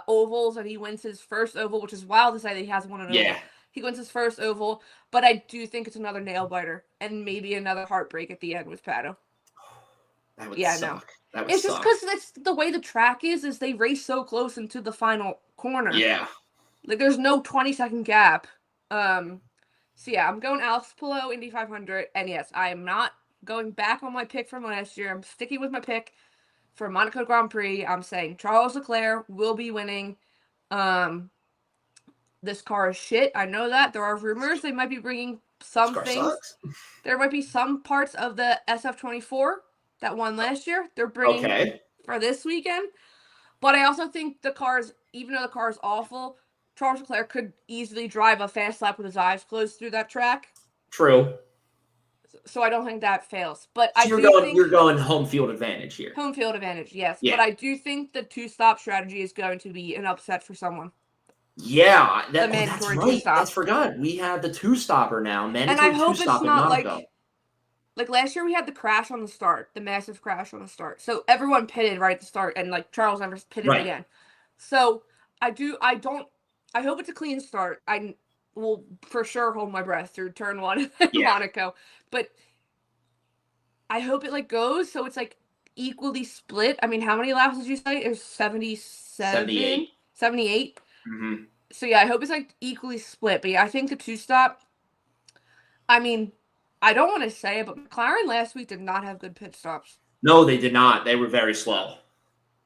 ovals, and he wins his first oval, which is wild to say that he hasn't won an oval. He wins his first oval, but I do think it's another nail biter and maybe another heartbreak at the end with Pato. That would suck. No. That would it's suck. just because that's the way the track is they race so close into the final corner. Yeah. Like, there's no 20-second gap. So, yeah, I'm going Alex Palou, Indy 500. And, yes, I am not going back on my pick from last year. I'm sticking with my pick for Monaco Grand Prix. I'm saying Charles Leclerc will be winning. This car is shit. I know that. There are rumors they might be bringing some things. Sucks. There might be some parts of the SF24 that won last year. They're bringing for this weekend. But I also think the cars, even though the car is awful, Charles Leclerc could easily drive a fast lap with his eyes closed through that track. True. So I don't think that fails. But so you're going home field advantage here. Home field advantage, yes. Yeah. But I do think the two-stop strategy is going to be an upset for someone. Yeah, that's right. I forgot. We have the two-stopper now. Mandatory and I hope it's not Monaco. like last year we had the crash on the start, the massive crash on the start. So everyone pitted right at the start, and like Charles never pitted again. So I hope it's a clean start. I will for sure hold my breath through turn 1 in Monaco, but I hope it like goes so it's like equally split. I mean, how many laps did you say? It was 77? 78. Mm-hmm. So yeah, I hope it's like equally split. But yeah, I think the two-stop. I mean, I don't want to say it, but McLaren last week did not have good pit stops. No, they did not. They were very slow.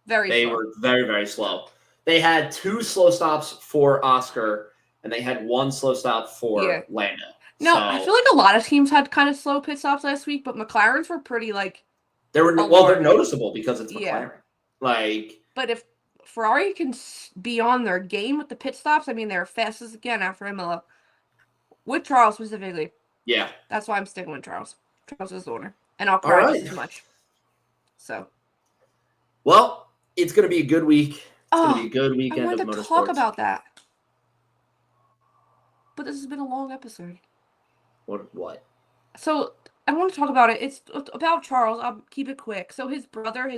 They were very, very slow. They had 2 slow stops for Oscar, and they had 1 slow stop for Lando. No, I feel like a lot of teams had kind of slow pit stops last week, but McLaren's were pretty like. They're noticeable because it's McLaren. But if Ferrari can be on their game with the pit stops, I mean, they're fastest again after Imola. With Charles specifically. Yeah. That's why I'm sticking with Charles. Charles is the winner. And I'll cry just as much. So. Well, it's going to be a good week. It's going to be a good weekend of motorsports. I wanted to talk about that. But this has been a long episode. What? So, I want to talk about it. It's about Charles. I'll keep it quick. So, his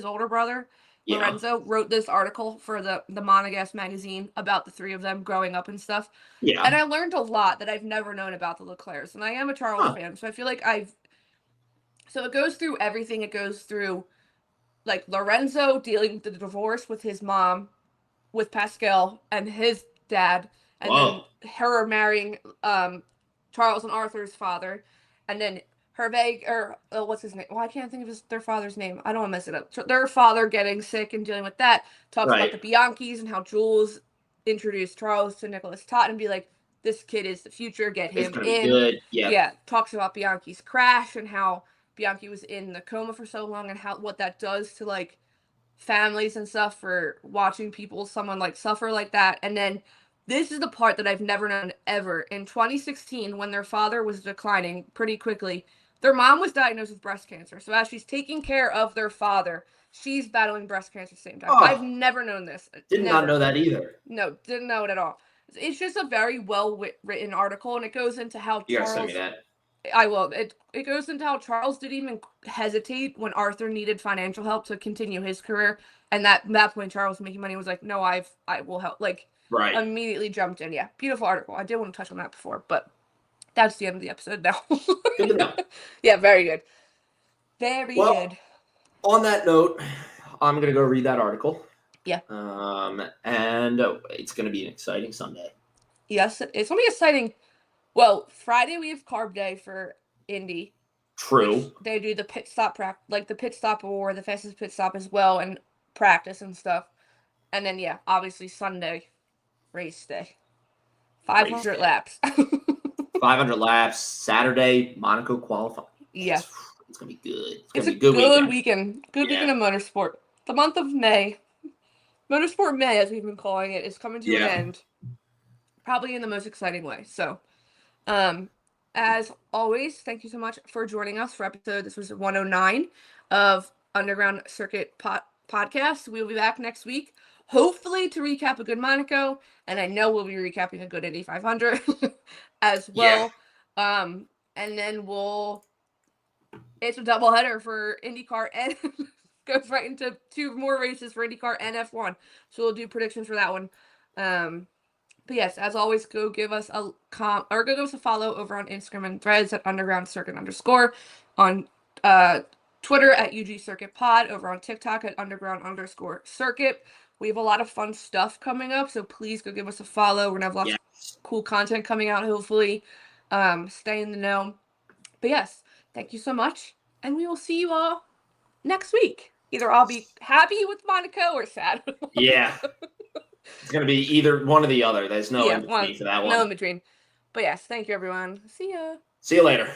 older brother, Lorenzo, wrote this article for the Monagas magazine about the 3 of them growing up and stuff. Yeah. And I learned a lot that I've never known about the Leclercs. And I am a Charles fan, so I feel like So it goes through everything. It goes through, like, Lorenzo dealing with the divorce with his mom, with Pascal, and his dad. And then her marrying Charles and Arthur's father. And then what's his name? Well, I can't think of their father's name. I don't want to mess it up. Their father getting sick and dealing with that. Talks about the Bianchis and how Jules introduced Charles to Nicholas Totten and be like, this kid is the future. Get him in. Good. Yeah. Yeah. Talks about Bianchi's crash and how Bianchi was in the coma for so long and what that does to like families and stuff for watching someone like suffer like that. And then this is the part that I've never known ever. In 2016, when their father was declining pretty quickly, Their mom was diagnosed with breast cancer, so as she's taking care of their father, she's battling breast cancer at the same time. Oh. I've never known this. Did Never. not know that either. No, didn't know it at all. It's just a very well-written article, and it goes into how You gotta Charles... send me that. I will. It goes into how Charles didn't even hesitate when Arthur needed financial help to continue his career, and that point Charles was making money, was like, no, I will help. Like, Right. immediately jumped in. Yeah, beautiful article. I did want to touch on that before, but that's the end of the episode now. Good to know. Yeah, very good. Very good. On that note, I'm going to go read that article. Yeah. And it's going to be an exciting Sunday. Yes, it's going to be exciting. Well, Friday we have carb day for Indy. True. They do the pit stop the pit stop award, the fastest pit stop as well, and practice and stuff. And then, yeah, obviously Sunday, race day. 500 laps. 500 laps, Saturday, Monaco qualifying. Yeah. It's going to be good. It's a good weekend. Good weekend of motorsport. The month of May, Motorsport May, as we've been calling it, is coming to an end. Probably in the most exciting way. So, as always, thank you so much for joining us for episode, this was 109 of Underground Circuit Podcast. We'll be back next week, hopefully to recap a good Monaco, and I know we'll be recapping a good Indy 500 as well. Yeah. And then it's a doubleheader for IndyCar and goes right into 2 more races for IndyCar and F1. So we'll do predictions for that one. But yes, as always, go give us a go give us a follow over on Instagram and Threads at _underground_, on Twitter at UG Circuit Pod, over on TikTok at _underground_circuit. We have a lot of fun stuff coming up, so please go give us a follow. We're gonna have lots of cool content coming out, hopefully. Stay in the know. But yes, thank you so much, and we will see you all next week. Either I'll be happy with Monaco or sad. Yeah. It's going to be either one or the other. There's no in between for that one. No in between. But yes, thank you, everyone. See ya. See you later.